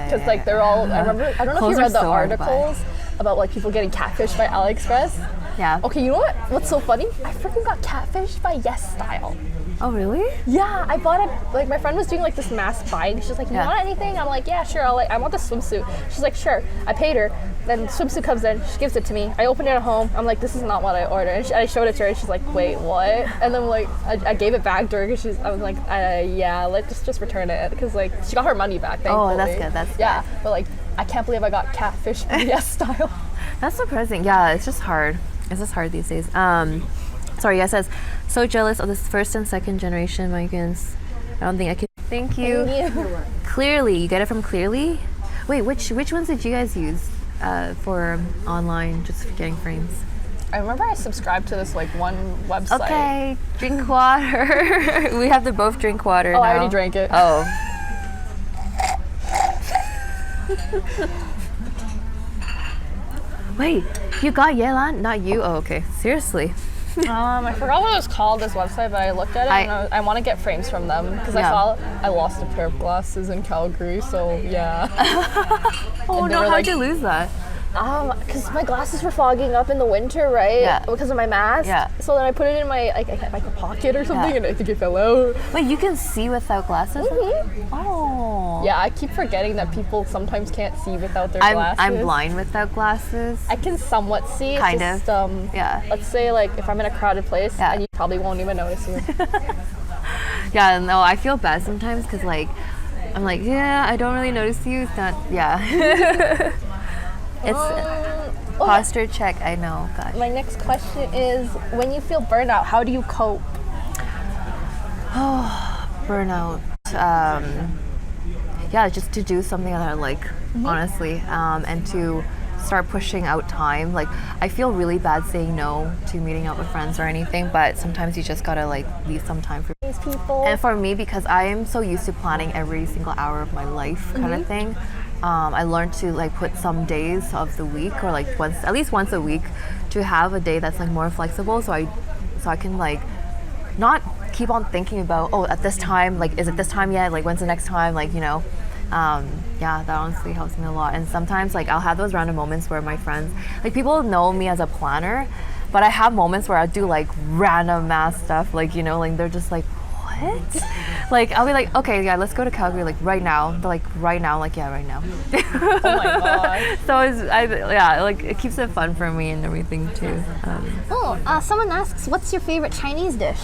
Because like they're all, I remember, I don't know Clothes if you are read the so hard to buy. articles about like people getting catfished by AliExpress. Yeah. Okay, you know what? What's so funny? I freaking got catfished by Yes Style. Oh, really? Yeah, I bought it. Like my friend was doing like this mass buy, and she's like, "You Yeah. want anything?" I'm like, "Yeah, sure." I want the swimsuit. She's like, "Sure." I paid her. Then the swimsuit comes in. She gives it to me. I open it at home. I'm like, "This is not what I ordered." And I showed it to her. And she's like, "Wait, what?" And then like I gave it back to her because I was like, "Yeah, let's just return it," because like she got her money back. Thankfully. Oh, that's good. That's yeah. But like I can't believe I got catfished by Yes Style. That's surprising. Yeah, it's just hard. It's just hard these days. Sorry, guys says, so jealous of this first and second generation migrants. I don't think I could. Thank you. Thank you. Clearly, you get it from Clearly? Wait, which ones did you guys use for online, just for getting frames? I remember I subscribed to this like one website. Okay, drink water. We have to both drink water now. I already drank it. Oh. Wait, you got Yelan? Not you? Oh, okay. Seriously. I forgot what it was called, this website, but I looked at it and I want to get frames from them because Yeah. I saw I lost a pair of glasses in Calgary, so yeah. Oh And they no, were how'd like- you lose that? Because my glasses were fogging up in the winter, right? Yeah. Because of my mask. Yeah. So then I put it in my like a pocket or something, Yeah. and I think it fell out. Wait, you can see without glasses? Mhm. Oh. Yeah, I keep forgetting that people sometimes can't see without their glasses. I'm blind without glasses. I can somewhat see. It's Kind just, of. Yeah. Let's say like if I'm in a crowded place, Yeah. and you probably won't even notice you. Yeah, no, I feel bad sometimes because like, I'm like, yeah, I don't really notice you. It's not, yeah. It's posture check, I know, gosh. My next question is, when you feel burnout, how do you cope? Burnout. Yeah, just to do something that I like, honestly, and to start pushing out time. Like, I feel really bad saying no to meeting out with friends or anything, but sometimes you just gotta like leave some time for These people. And for me, because I am so used to planning every single hour of my life kind of thing, I learned to like put some days of the week or like at least once a week to have a day that's like more flexible, so I can like not keep on thinking about, oh, at this time, like, is it this time yet? Like, when's the next time? Like, you know, Yeah, that honestly helps me a lot. And sometimes like I'll have those random moments where my friends, like people know me as a planner, but I have moments where I do like random math stuff, like you know, like they're just like, what? Like I'll be like, okay, yeah, let's go to Calgary like right now. They're like right now, like yeah, right now. Oh my god. So yeah, like it keeps it fun for me and everything too. Someone asks, what's your favorite Chinese dish?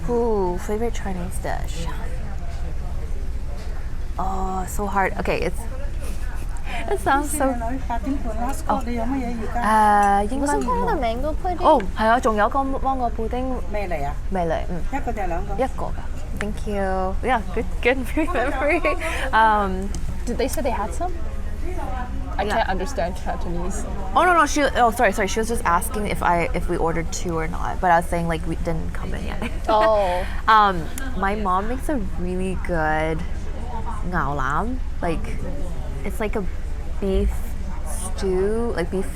Ooh, favorite Chinese dish. Oh, so hard. Okay, it sounds so. 應該 Wasn't 冇 part of the mango pudding? 哦，係啊，仲有個芒果布丁咩嚟啊？未嚟，一個定係兩個？一個㗎。Thank you. Yeah, good memory. Did they say they had some? I can't understand Cantonese. Oh no, sorry. She was just asking if we ordered 2 or not, but I was saying like we didn't come in yet. Oh. My mom makes a really good ngao lam. Like it's like a beef stew, like beef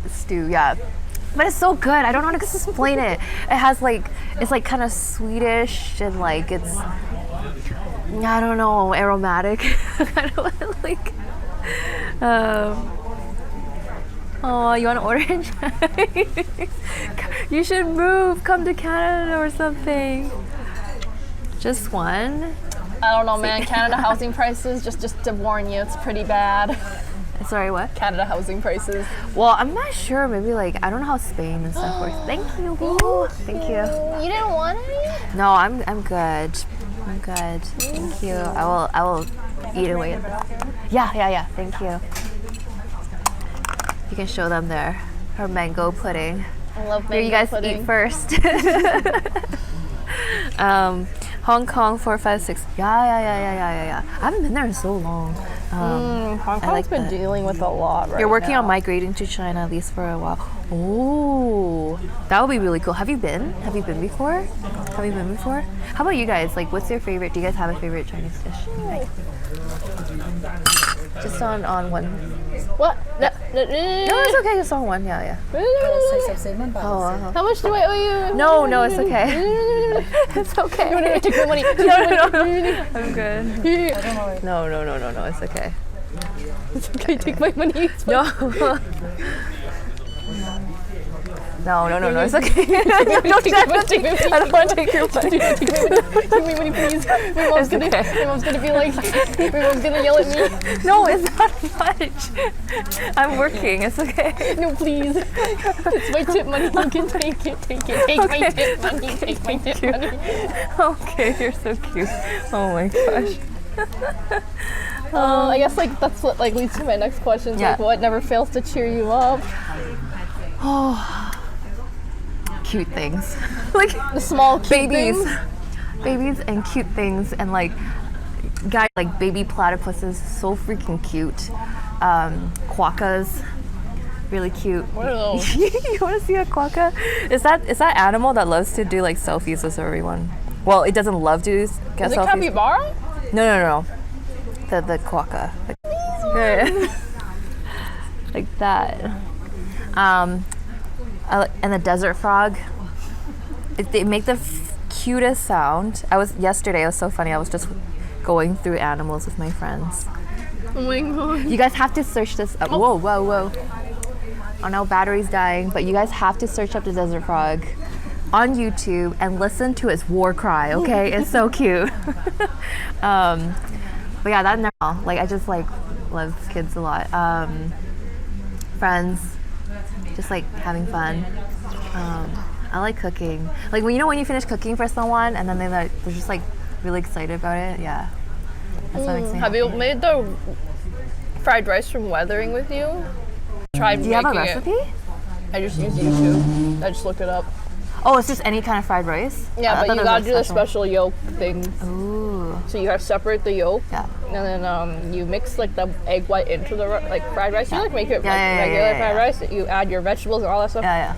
stew, yeah. But it's so good. I don't know how to explain it. It has like, it's like kind of Swedish and like it's, I don't know, aromatic. Kind of like, oh, you want to order it? You should move, come to Canada or something. Just one? I don't know, man. Canada housing prices, just to warn you, it's pretty bad. Sorry, what? Canada housing prices. Well, I'm not sure. Maybe like, I don't know how Spain and stuff works. Thank you. Ooh, thank you. You didn't want any? No, I'm good. I'm good. Thank you. I will eat away at this. Yeah. Thank you. You can show them her mango pudding. I love mango Here, you guys pudding. eat first. Hong Kong 456. Yeah. I haven't been there in so long. Hong Kong's like been that. dealing with a lot right You're working now. on migrating to China at least for a while. Oh, that would be really cool. Have you been? Have you been before? How about you guys? Like, what's your favorite? Do you guys have a favorite Chinese dish? Just on one. What? No, it's okay. Just on one. Yeah. 44蚊吧。 Oh, How much do I owe you? no, it's okay. It's okay. No, take my money. No. I'm good. No, it's okay. It's okay, take my money. It's fine. No, it's okay. I don't want to take your money. Take my money, please. My mom's gonna be like, my mom's gonna yell at me. No, it's not much. I'm working. It's okay. No, please. It's my tip money. You can take it. Take my tip money. Take my tip money. Okay, you're so cute. Oh my gosh. I guess like that's what like leads to my next question. Yeah. Like, what never fails to cheer you up? Cute things. Like The small cute babies. things. Babies and cute things and like guys like baby platypuses, so freaking cute. Quokkas, really cute. What are those? You want to see a quokka? Is that animal that loves to do like selfies with everyone? Well, it doesn't love to get Is it selfies. capybara? No. The quokka. Like that. And the desert frog. They make the cutest sound. Yesterday, it was so funny. I was just going through animals with my friends. Oh my god. You guys have to search this up. Whoa. Oh no, battery's dying. But you guys have to search up the desert frog on YouTube and listen to its war cry, okay? It's so cute. But yeah, that never, like I just like love kids a lot. Friends, just like having fun. I like cooking. Like when you finish cooking for someone and then they're just like really excited about it. Yeah, that's what makes me Have happy. you made the fried rice from Weathering with you? Tried Do you have a making recipe? it. I just used YouTube. I just looked it up. Oh, it's just any kind of fried rice? Yeah, I but thought you it was, gotta like, do the special yolk thing. Ooh. So you have to separate the yolk, Yeah. and then you mix like the egg white into the like fried rice. You like make it like Yeah, regular yeah. fried rice. You add your vegetables and all that stuff. Yeah.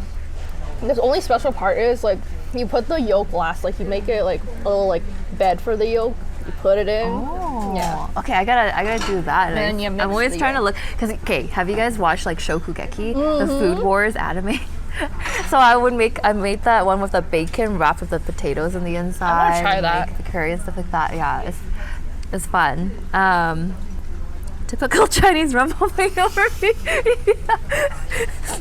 The only special part is like you put the yolk last. Like you make it like a little like bed for the yolk. You put it in. Oh. Yeah. Okay, I gotta do that. And then you mix I'm always the trying to yolk. look because have you guys watched like Shokugeki, the Food Wars anime? So I made that one with the bacon wrapped with the potatoes on the inside. try and, that. like, the curry and stuff like that. Yeah, It's fun. Typical Chinese rumble over me.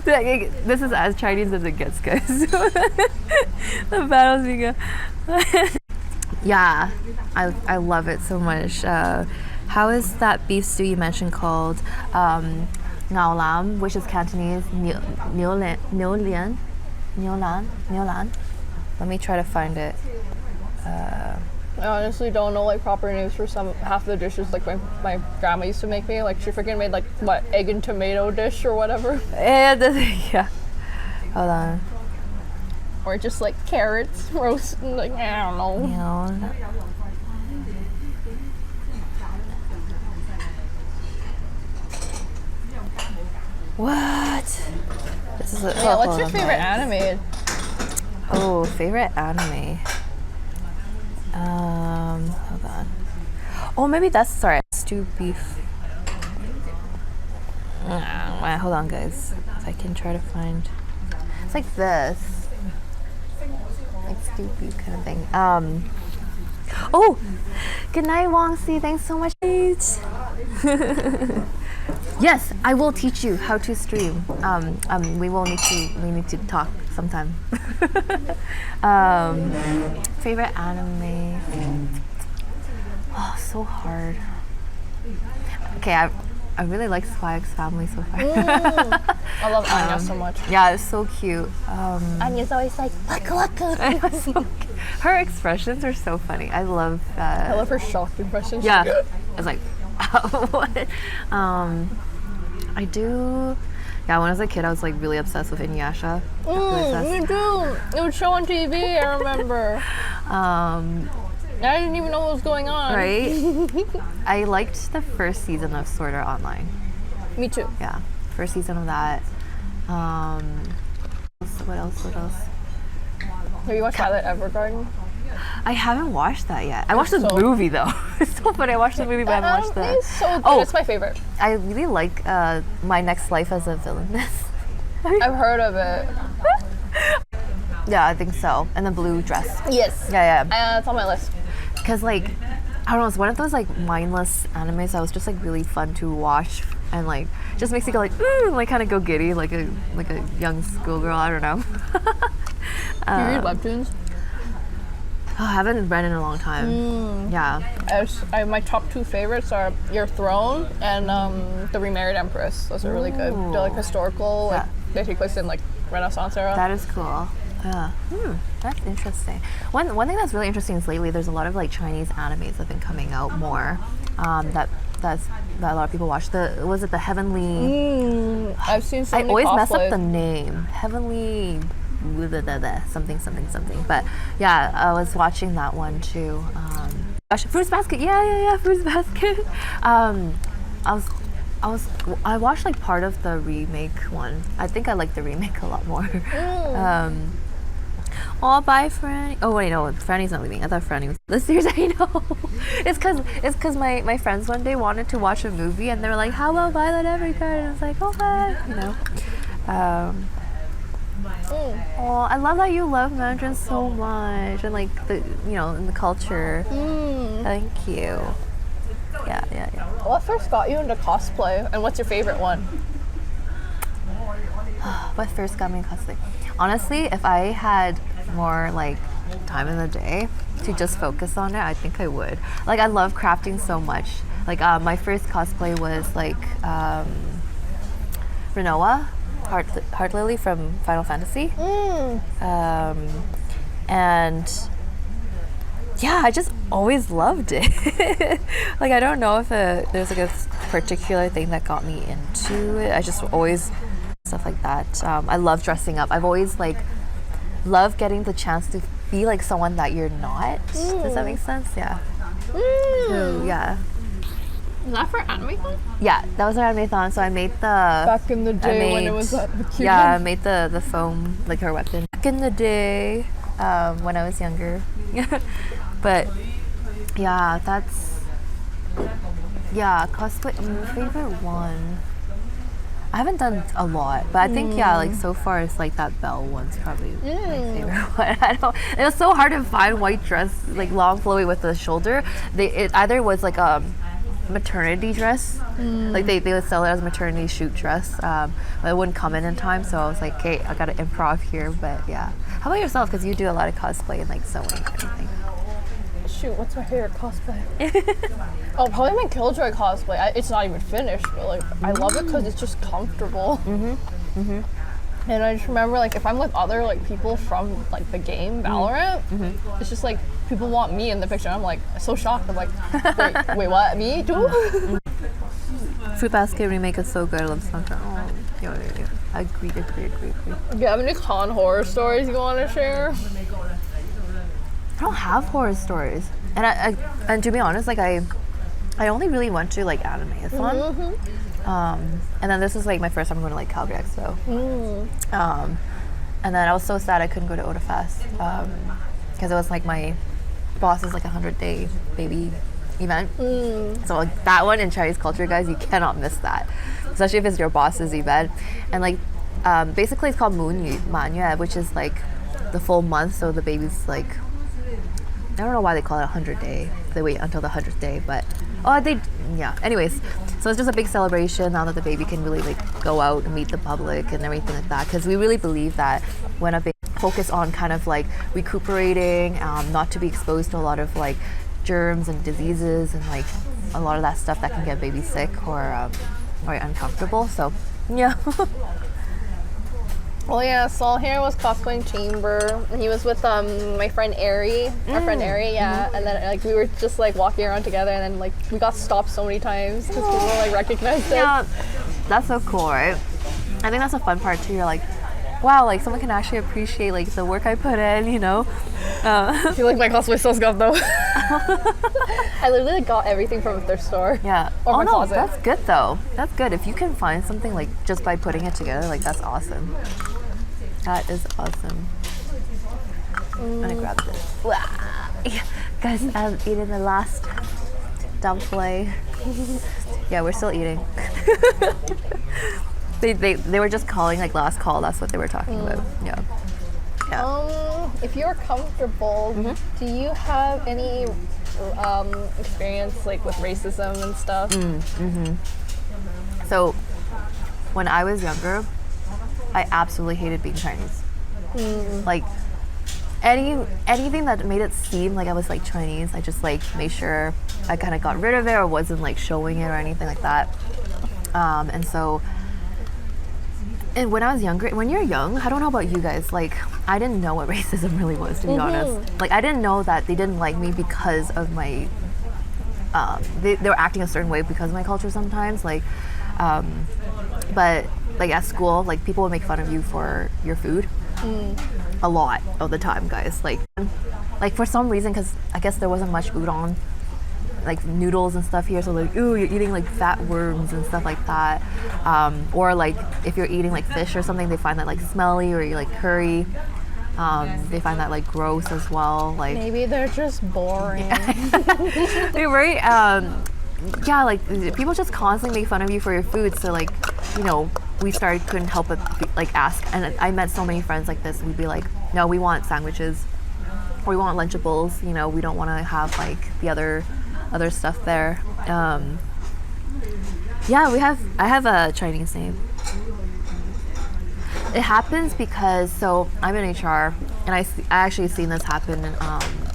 This is as Chinese as it gets, guys. The battles we go. Yeah, I love it so much. How is that beef stew you mentioned called? Ngao lam, which is Cantonese. Niu lan. Let me try to find it. I honestly don't know like proper names for half the dishes like my grandma used to make me. Like she freaking made like what egg and tomato dish or whatever. Yeah. Hold on. Or just like carrots roast. Like I don't know. What? This is Yeah, what's your favorite anime? Oh, favorite anime. Hold on. Oh, maybe that's stew beef. Hold on, guys. If I can try to find. It's like this. Like stew beef kind of thing. Oh, good night, Wong Si. Thanks so much. Yes, I will teach you how to stream. We need to talk sometime. Favorite anime? Oh, so hard. Okay, I really like Spy X Family so far. I love Anya so much. Yeah, it's so cute. Anya's always like, waka waka. Her expressions are so funny. I love I love her shocked impressions. Yeah, I was like, what? I do. Yeah, when I was a kid, I was like really obsessed with Inuyasha. Me too. It would show on TV. I remember. I didn't even know what was going on. Right? I liked the first season of Sword Art Online. Me too. Yeah, first season of that. What else? Have you watched Violet Evergarden? I haven't watched that yet. I watched the movie though. It's so funny. I watched the movie, but I haven't watched that. It's so good. It's my favorite. I really like My Next Life as a Villainess. I've heard of it. Yeah, I think so. And the blue dress. Yes. Yeah. It's on my list. Because like, I don't know, it's one of those like mindless animes that was just like really fun to watch and like just makes you go like, ooh, and, like kind of go giddy like a young schoolgirl. I don't know. Do you read webtoons? Oh, I haven't read in a long time. Yeah. My top two favorites are Your Throne and The Remarried Empress. Those are really good. They're like historical. Like, they take place in like Renaissance era. That is cool. Yeah. That's interesting. One thing that's really interesting is lately there's a lot of like Chinese animes that have been coming out more. That a lot of people watch. Was it the Heavenly? I've seen so I many always cosplays. mess up the name. Heavenly something. But yeah, I was watching that one too. Fruits Basket. Yeah. Fruits Basket. I watched like part of the remake one. I think I like the remake a lot more. Oh, bye, Franny. Oh wait, no, Franny's not leaving. I thought Franny was. This year's, I know. It's cause my friends one day wanted to watch a movie and they were like, "How about Violet Evergarden?" And I was like, "Okay," you know. Oh, I love that you love Mandarin so much and like the in the culture. Thank you. Yeah. What first got you into cosplay, and what's your favorite one? What first got me in cosplay? Honestly, if I had more like time in the day to just focus on it, I think I would. Like I love crafting so much. Like my first cosplay was like Renoa, Heart Lily from Final Fantasy. And yeah, I just always loved it. Like I don't know if there's like a particular thing that got me into it. I just always stuff like that. I love dressing up. I've always like loved getting the chance to be like someone that you're not. Does that make sense? Yeah. So yeah. Is that for Animathon? Yeah, that was our Animathon. So I made the Back in the day when it was the cute yeah, I one. made the foam like her weapon. Back in the day, when I was younger. But yeah, that's cosplay. My favorite one. I haven't done a lot, but I think like so far it's like that Belle one's probably my favorite one. I don't. It was so hard to find white dress like long flowy with the shoulder. It either was like a maternity dress, like they would sell it as a maternity shoot dress, but it wouldn't come in time. So I was like, okay, I gotta improv here. But yeah, how about yourself? Because you do a lot of cosplay and like sewing and everything. Shoot, what's my favorite cosplay? Oh, probably my Killjoy cosplay. It's not even finished, but like I love it because it's just comfortable. And I just remember like if I'm with other like people from like the game Valorant, it's just like people want me in the picture. I'm like so shocked. I'm like, wait, what? Me too? Fruit Basket remake is so good. Let's not. Oh, yeah. Agree. Do you have any con horror stories you want to share? I don't have horror stories, and to be honest, like I only really went to like anime-a-thon, and then this was like my first time going to like Calgary Expo, and then I was so sad I couldn't go to Otafest because it was like my boss's like 100-day baby event. So like that one in Chinese culture, guys, you cannot miss that, especially if it's your boss's event. And like basically it's called Manyue, which is like the full month, so the baby's like, I don't know why they call it 100-day. They wait until the 100th day, but anyways, so it's just a big celebration now that the baby can really like go out and meet the public and everything like that, because we really believe that when a baby focus on kind of like recuperating, not to be exposed to a lot of like germs and diseases and like a lot of that stuff that can get babies sick or uncomfortable. So yeah. Well, yeah, Saul here was cosplaying Chamber, and he was with my friend Ari, our friend Ari, and then like we were just like walking around together, and then like we got stopped so many times because people like recognized it. Yeah, that's so cool, right? I think that's a fun part too. You're like, wow, like someone can actually appreciate like the work I put in, you know? I feel like my cosplay still got though. I literally got everything from their store. Yeah. Or my closet. That's good though. That's good. If you can find something like just by putting it together, like that's awesome. That is awesome. I'm gonna grab this. Yeah. Guys, I'm eating the last dumpling. Yeah, we're still eating. They were just calling like last call. That's what they were talking about. Yeah. If you're comfortable, do you have any experience like with racism and stuff? So when I was younger, I absolutely hated being Chinese. Like anything that made it seem like I was like Chinese, I just like made sure I kind of got rid of it or wasn't like showing it or anything like that. And when I was younger, when you're young, I don't know about you guys, like I didn't know what racism really was, to be honest. Like I didn't know that they didn't like me because of my they were acting a certain way because of my culture sometimes, like but like at school, like people would make fun of you for your food a lot of the time, guys. Like for some reason, because I guess there wasn't much udon, like noodles and stuff here, so like, ooh, you're eating like fat worms and stuff like that. Or like if you're eating like fish or something, they find that like smelly, or you like curry. They find that like gross as well. Like Maybe they're just boring. they're very yeah, like people just constantly make fun of you for your food. So like, you know, we couldn't help but like ask, and I met so many friends like this. We'd be like, no, we want sandwiches, or we want Lunchables. You know, we don't want to have like the other stuff there. Yeah, I have a Chinese name. It happens because, so I'm in HR, and I actually seen this happen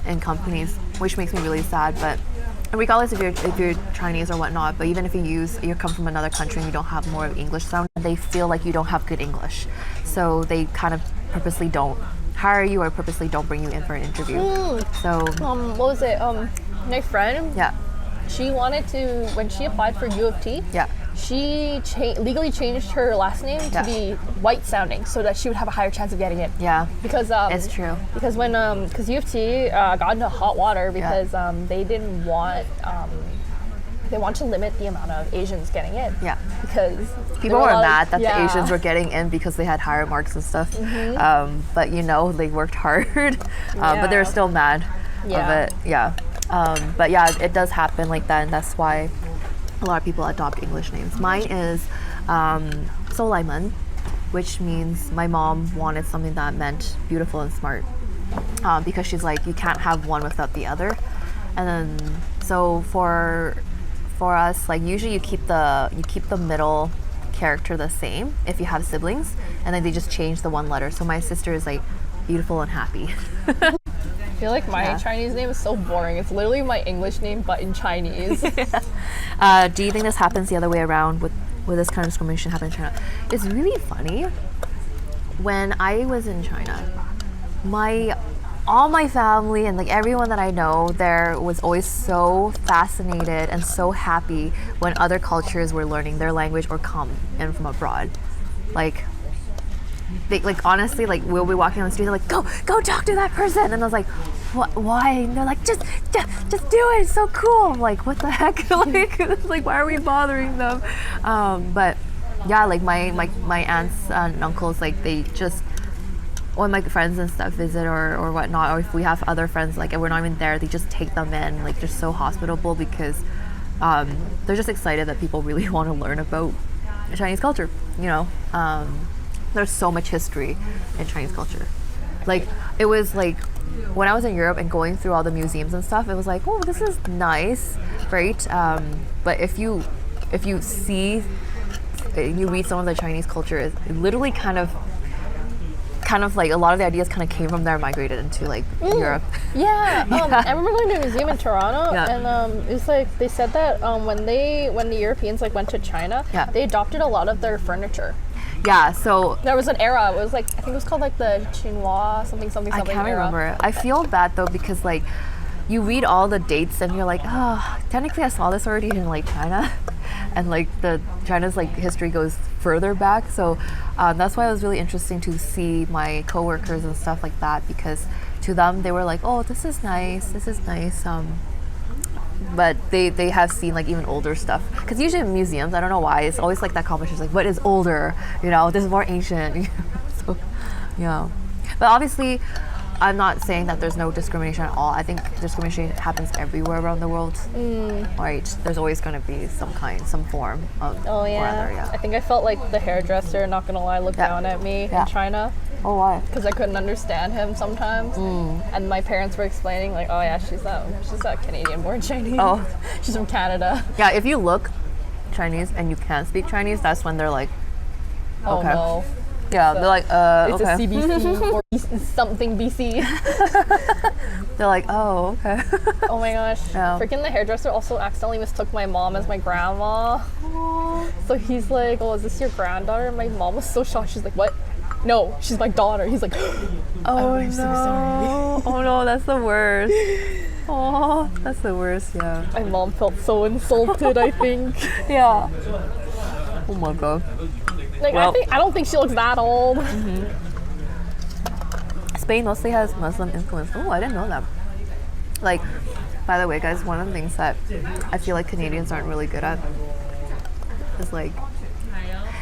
in companies, which makes me really sad. But regardless if you're Chinese or whatnot, but even if you come from another country and you don't have more of English sound, they feel like you don't have good English, so they kind of purposely don't hire you or purposely don't bring you in for an interview. So what was it? My friend. Yeah. She wanted to, when she applied for U of T. Yeah. She legally changed her last name to be white sounding so that she would have a higher chance of getting it. Yeah. Because it's true. Because when U of T got into hot water because they didn't want they want to limit the amount of Asians getting in. Yeah. Because people were mad that the Asians were getting in because they had higher marks and stuff. But you know, they worked hard. But they were still mad of it. Yeah. But yeah, it does happen like that, and that's why a lot of people adopt English names. Mine is Solaiman, which means my mom wanted something that meant beautiful and smart, because she's like, you can't have one without the other. And then so for us, like usually you keep the middle character the same if you have siblings, and then they just change the one letter. So my sister is like beautiful and happy. I feel like my Chinese name is so boring. It's literally my English name, but in Chinese. Do you think this happens the other way around with this kind of discrimination happen in China? It's really funny. When I was in China, all my family and like everyone that I know there was always so fascinated and so happy when other cultures were learning their language or come in from abroad. Like, they, like honestly, like we'll be walking on the street, they're like, go talk to that person, and I was like, what? Why? And they're like, just do it. It's so cool. I'm like, what the heck? like why are we bothering them? But yeah, like my aunts and uncles, like they just, when my friends and stuff visit or whatnot, or if we have other friends like and we're not even there, they just take them in, like just so hospitable, because they're just excited that people really want to learn about Chinese culture. You know, there's so much history in Chinese culture. Like it was like when I was in Europe and going through all the museums and stuff, it was like, oh, this is nice, right? But if you see, you read some of the Chinese culture, it literally kind of like a lot of the ideas kind of came from there, migrated into like Europe. Yeah, I remember going to a museum in Toronto, Yeah. and it's like they said that when the Europeans like went to China, they adopted a lot of their furniture. Yeah, so There was an era. It was like, I think it was called like the Chinois something I can't era. remember. I feel bad though, because like you read all the dates and you're like, oh, technically I saw this already in like China, and like China's like history goes further back. So that's why it was really interesting to see my coworkers and stuff like that, because to them they were like, oh, this is nice. But they have seen like even older stuff, because usually in museums, I don't know why, it's always like that competition, like what is older, you know, this is more ancient. So yeah, but obviously I'm not saying that there's no discrimination at all. I think discrimination happens everywhere around the world. Right, there's always going to be some form of Oh or yeah. other, yeah. I think I felt like the hairdresser, not gonna lie, looked down at me in China, Oh, why? because I couldn't understand him sometimes. And my parents were explaining like, oh yeah, she's not Canadian-born Chinese. Oh. She's from Canada. Yeah, if you look Chinese and you can't speak Chinese, that's when they're like, Oh okay. no. Yeah, they're like, It's okay. a CBC or something BC. They're like, oh, okay. Oh my gosh. Yeah. Freaking the hairdresser also accidentally mistook my mom as my grandma. So he's like, oh, is this your granddaughter? And my mom was so shocked. She's like, what? No, she's my daughter. He's like, Oh, I'm so sorry. Oh no, that's the worst. Oh, that's the worst, yeah. My mom felt so insulted, I think. Yeah. Oh my god. Like, Well- I don't think she looks that old. Spain mostly has Muslim influence. Oh, I didn't know that. Like, by the way, guys, one of the things that I feel like Canadians aren't really good at is like,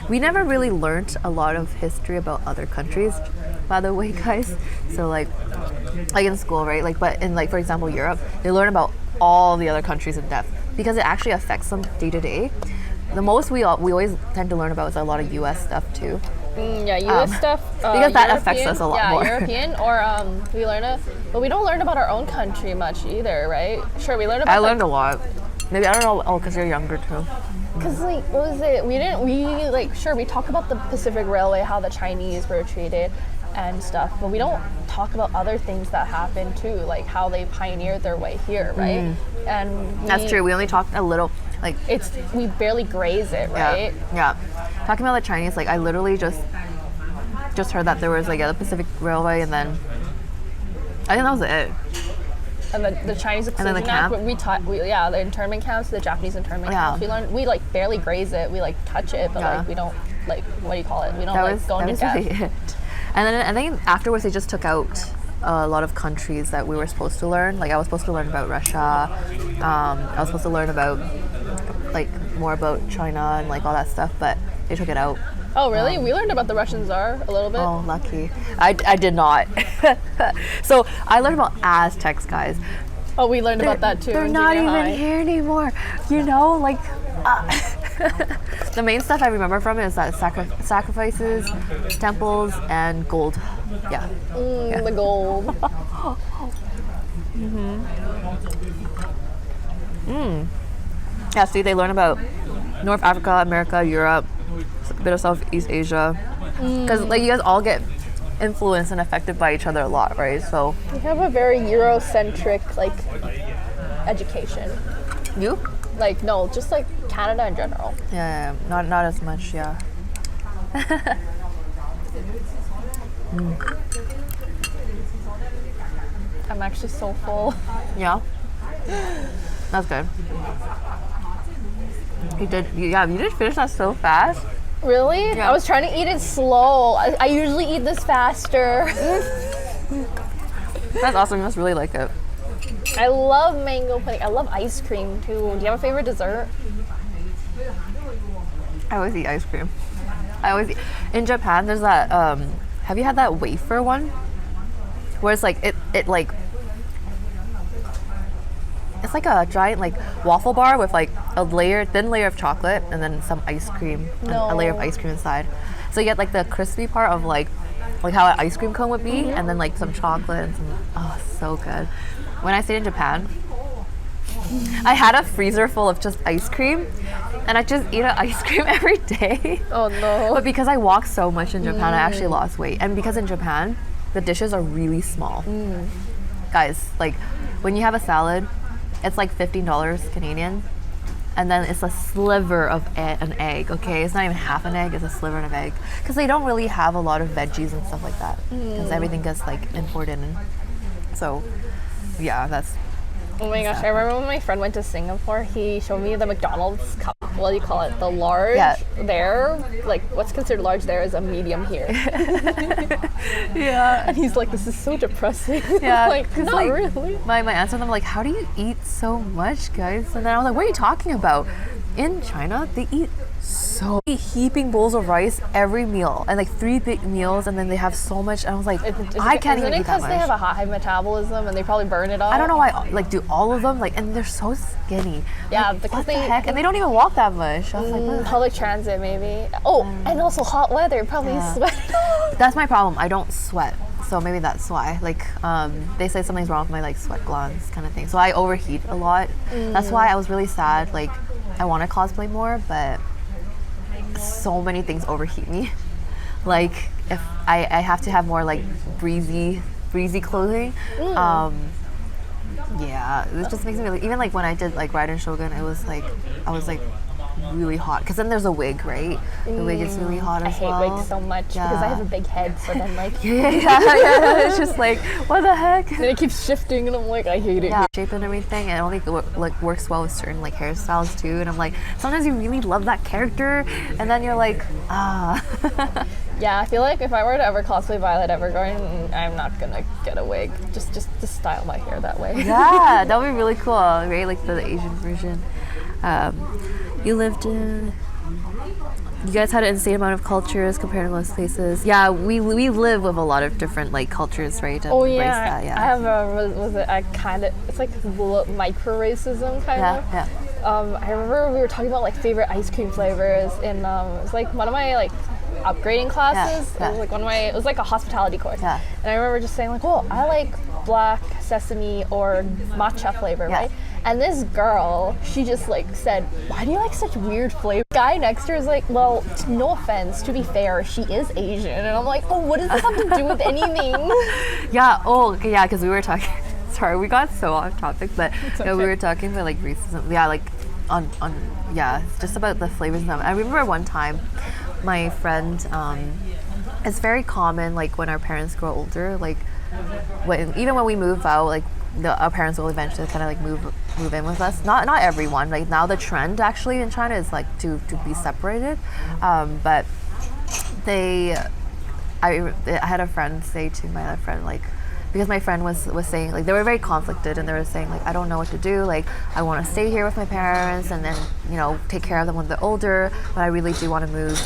we never really learned a lot of history about other countries, by the way, guys. So like in school, right? Like, but in like, for example, Europe, they learn about all the other countries in depth because it actually affects them day to day. The most we always tend to learn about is a lot of U.S. stuff too. Yeah, U.S. stuff. Because that affects us a lot yeah, more. European, or we learn it, but we don't learn about our own country much either, right? Sure, we learned about. I learned a lot. Maybe I don't know. Oh, because you're younger too. Because like, what was it? We talk about the Pacific Railway, how the Chinese were treated and stuff, but we don't talk about other things that happened too, like how they pioneered their way here, right? And That's true. We only talked a little. Like, we barely graze it, right? Yeah. Talking about the Chinese, like I literally just heard that there was like the Pacific Railway, and then I think that was it. And the Chinese then the Exclusion camp. Act, the internment camps, the Japanese internment Yeah. camps. We like barely graze it. We like touch it, but like we don't like, what do you call it? We don't go into depth. Really it. And then I think afterwards they just took out a lot of countries that we were supposed to learn. Like I was supposed to learn about Russia. I was supposed to learn about like more about China and like all that stuff, but they took it out. Oh really? We learned about the Russian Tsar a little bit. Oh, lucky. I did not. So I learned about Aztecs, guys. Oh, we learned about that too. They're in not junior even high. here anymore. You know, like The main stuff I remember from it is that sacrifices, temples, and gold. Yeah. The gold. Yeah, see, they learn about North Africa, America, Europe, a bit of Southeast Asia. Because like you guys all get influenced and affected by each other a lot, right? So We have a very Eurocentric like education. you? Like no, just like Canada in general. Yeah, not as much, yeah. I'm actually so full. Yeah. That's good. You did finish that so fast. Really? Yeah. I was trying to eat it slow. I usually eat this faster. That's awesome. You must really like it. I love mango pudding. I love ice cream too. Do you have a favorite dessert? I always eat ice cream. In Japan, there's that. Have you had that wafer one? Where it's like it like. It's like a giant like waffle bar with like a thin layer of chocolate and then some ice cream, and a layer of ice cream inside. So you get like the crispy part of like how an ice cream cone would be, and then like some chocolate and some, so good. When I stayed in Japan, I had a freezer full of just ice cream, and I just eat an ice cream every day. Oh no. But because I walk so much in Japan, I actually lost weight, and because in Japan, the dishes are really small. Guys, like when you have a salad, it's like $15 Canadian, and then it's a sliver of an egg, okay? It's not even half an egg, it's a sliver of an egg. Because they don't really have a lot of veggies and stuff like that. Because everything gets like imported in. So, yeah, that's... Oh my gosh, I remember when my friend went to Singapore, he showed me the McDonald's cup. What do you call it? The large there. Like, what's considered large there is a medium here. Yeah. And he's like, this is so depressing. Yeah, like, not like, really. My aunt and them like, how do you eat so much, guys? And then I was like, what are you talking about? In China, they eat heaping bowls of rice every meal, and like 3 big meals, and then they have so much. And I was like, I can't even eat that much. Isn't it because they have a high metabolism and they probably burn it all? I don't know why. Like, do all of them? Like, and they're so skinny. Yeah, like, because what the heck? And they don't even walk that much. I was like, what? Public transit maybe. Oh, and also hot weather, probably sweat. That's my problem. I don't sweat. So maybe that's why. Like, they say something's wrong with my like sweat glands kind of thing. So I overheat a lot. That's why I was really sad. Like, I want to cosplay more, but so many things overheat me. Like, if I have to have more like breezy clothing. Yeah, it just makes me really, even like when I did like Raiden Shogun, I was like really hot, because then there's a wig, right? The wig is really hot as well. I hate wigs so much because I have a big head, so then like yeah, it's just like, what the heck? And it keeps shifting, and I'm like, I hate it. Yeah, shape and everything, and it only like works well with certain like hairstyles too. And I'm like, sometimes you really love that character, and then you're like, Yeah, I feel like if I were to ever cosplay Violet Evergarden, I'm not gonna get a wig. Just to style my hair that way. Yeah, that would be really cool, right? Like the Asian version. You guys had an insane amount of cultures compared to most places. Yeah, we live with a lot of different like cultures, right? And Oh yeah, that, yeah. I have it's like micro racism kind of. Yeah. I remember we were talking about like favorite ice cream flavors in it was like one of my like upgrading classes. Yeah. It was like a hospitality course. Yeah. And I remember just saying like, oh, I like black sesame or matcha flavor, right? And this girl, she just like said, why do you like such weird flavor? Guy next to her is like, well, no offense, to be fair, she is Asian. And I'm like, oh, what does this have to do with anything? Yeah, okay, yeah, because we were talking, sorry, we got so off topic, but okay. we were talking about like racism, yeah, like on it's just about the flavors and stuff. I remember one time, my friend, it's very common, like when our parents grow older, like even when we move out, like our parents will eventually kind of like move in with us. Not everyone. Like now the trend actually in China is like to be separated, but I had a friend say to my other friend, like, because my friend was saying like they were very conflicted, and they were saying like, I don't know what to do, like I want to stay here with my parents and then take care of them when they're older, but I really do want to move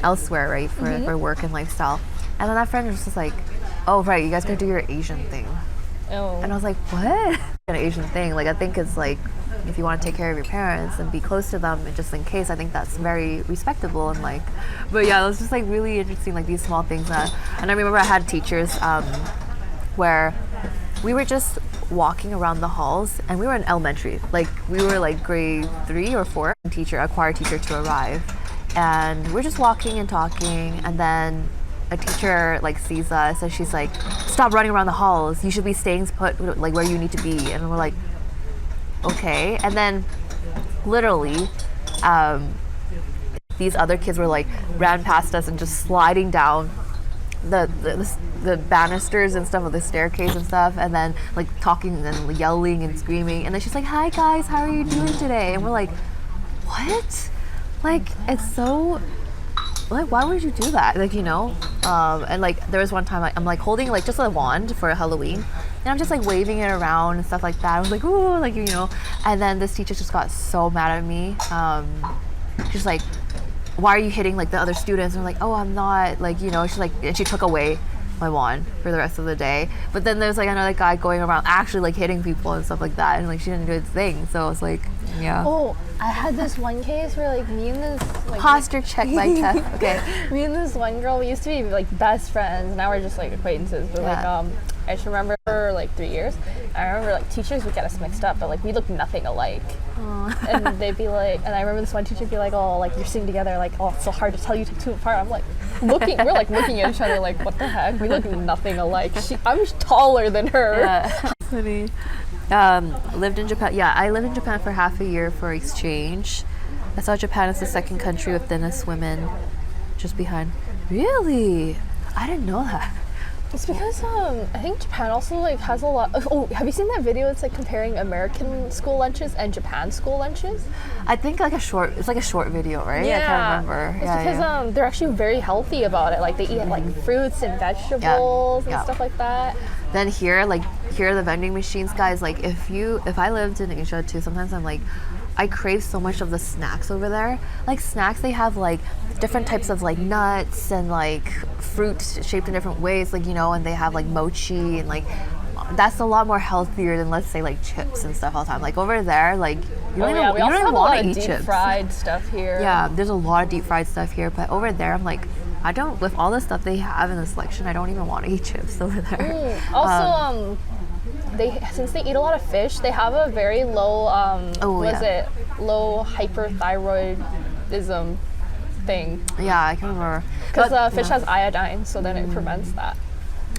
elsewhere, right, for work and lifestyle. And then that friend was just like, oh right, you guys gotta do your Asian thing. Oh. And I was like, what? An Asian thing, like I think it's like if you want to take care of your parents and be close to them, and just in case, I think that's very respectable and like. But yeah, it was just like really interesting, like these small things that. And I remember I had teachers where we were just walking around the halls, and we were in elementary, like we were like grade 3 or 4. A choir teacher to arrive, and we're just walking and talking, and then a teacher like sees us and she's like, stop running around the halls, you should be staying put like where you need to be. And we're like, okay. And then literally these other kids were like ran past us and just sliding down the banisters and stuff, of the staircase and stuff, and then like talking and yelling and screaming. And then she's like, hi guys, how are you doing today? And we're like, what? Like, it's so like, why would you do that? Like, you know? And like there was one time I'm like holding like just a wand for Halloween, and I'm just like waving it around and stuff like that. I was like, ooh, like, you know. And then this teacher just got so mad at me. She's like, why are you hitting like the other students? And I'm like, oh, I'm not, like, you know. She's like, and she took away my wand for the rest of the day. But then there's like another guy going around actually like hitting people and stuff like that, and like she didn't do his thing. So it's like, yeah. Oh, I had this one case where like me and this like Posture check by Kev. Okay. me and this one girl, we used to be like best friends. Now we're just like acquaintances. But like I just remember for like 3 years, I remember like teachers would get us mixed up, but like we looked nothing alike. And they'd be like, and I remember this one teacher would be like, oh, like you're sitting together, like, oh, it's so hard to tell you two apart. I'm like we're like looking at each other like, what the heck? We look nothing alike. I'm taller than her. Yeah. Funny. Lived in Japan. Yeah, I lived in Japan for half a year for exchange. I saw Japan as the second country with thinnest women, just behind. Really? I didn't know that. It's because I think Japan also like has a lot. Oh, have you seen that video? It's like comparing American school lunches and Japan school lunches. I think like it's like a short video, right? Yeah. I can't remember. It's because they're actually very healthy about it. Like they eat like fruits and vegetables and stuff like that. Then here are the vending machines, guys. Like if I lived in Asia too, sometimes I'm like, I crave so much of the snacks over there. Like snacks, they have like different types of like nuts and like fruit shaped in different ways, like, you know, and they have like mochi, and like that's a lot more healthier than, let's say, like chips and stuff all the time. Like over there, like you don't even want to eat chips. Deep fried stuff here. Yeah, there's a lot of deep fried stuff here, but over there I'm like, I don't, with all the stuff they have in the selection, I don't even want to eat chips over there. Also, since they eat a lot of fish, they have a very low low hyperthyroidism thing. Yeah, I can remember. Because fish has iodine, so then it prevents that.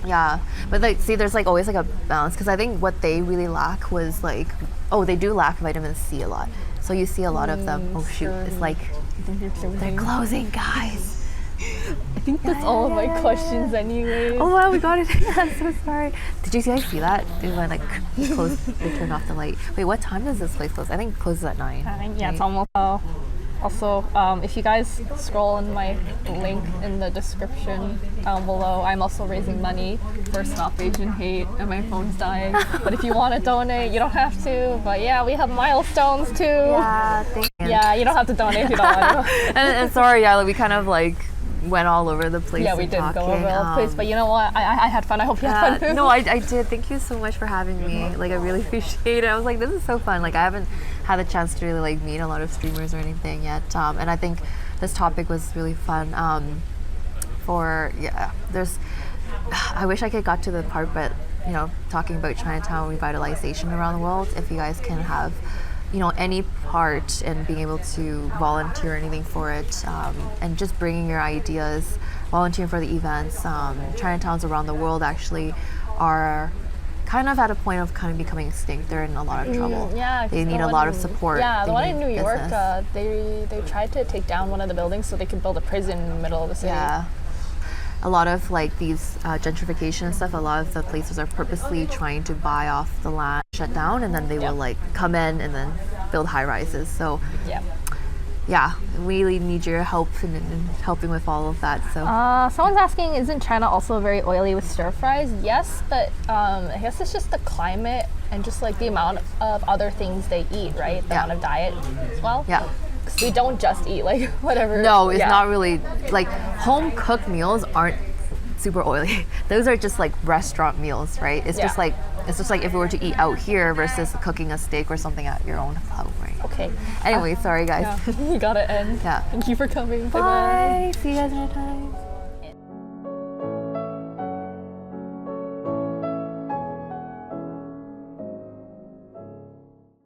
Yeah, but like, see, there's like always like a balance, because I think what they really lack was like, they do lack vitamin C a lot. So you see a lot of them. Oh shoot, it's like they're closing, guys. I think that's all of my questions anyway. Oh wow, we got it. I'm so sorry. Did you guys see that? They went like close. They turned off the light. Wait, what time does this place close? I think it closes at 9. Yeah, it's almost. Also, if you guys scroll in my link in the description down below, I'm also raising money for Stop Asian Hate, and my phone's dying. But if you want to donate, you don't have to. But yeah, we have milestones too. Yeah, thank you. Yeah, you don't have to donate if you don't want to. and sorry, yeah, we kind of like went all over the place. Yeah, we did go over all the place, but you know what? I had fun. I hope you had fun too. No, I did. Thank you so much for having me. Like, I really appreciate it. I was like, this is so fun. Like, I haven't had the chance to really like meet a lot of streamers or anything yet. And I think this topic was really fun. I wish I could got to the part, but you know, talking about Chinatown revitalization around the world. If you guys can have, you know, any part in being able to volunteer or anything for it, and just bringing your ideas, volunteering for the events. Chinatowns around the world actually are kind of at a point of kind of becoming extinct. They're in a lot of trouble. Yeah, they need a lot of support. Yeah, the one in New York, they tried to take down one of the buildings so they could build a prison in the middle of the city. Yeah. A lot of like these gentrification and stuff, a lot of the places are purposely trying to buy off the land, shut down, and then they will like come in and then build high rises. So yeah, we really need your help in helping with all of that. So someone's asking, isn't China also very oily with stir fries? Yes, but I guess it's just the climate and just like the amount of other things they eat, right? The amount of diet as well. Yeah. Because we don't just eat like whatever. No, it's not really like home cooked meals aren't super oily. Those are just like restaurant meals, right? It's just like if we were to eat out here versus cooking a steak or something at your own home, right? Okay. Anyway, sorry guys. We gotta end. Yeah. Thank you for coming. Bye. See you guys another time.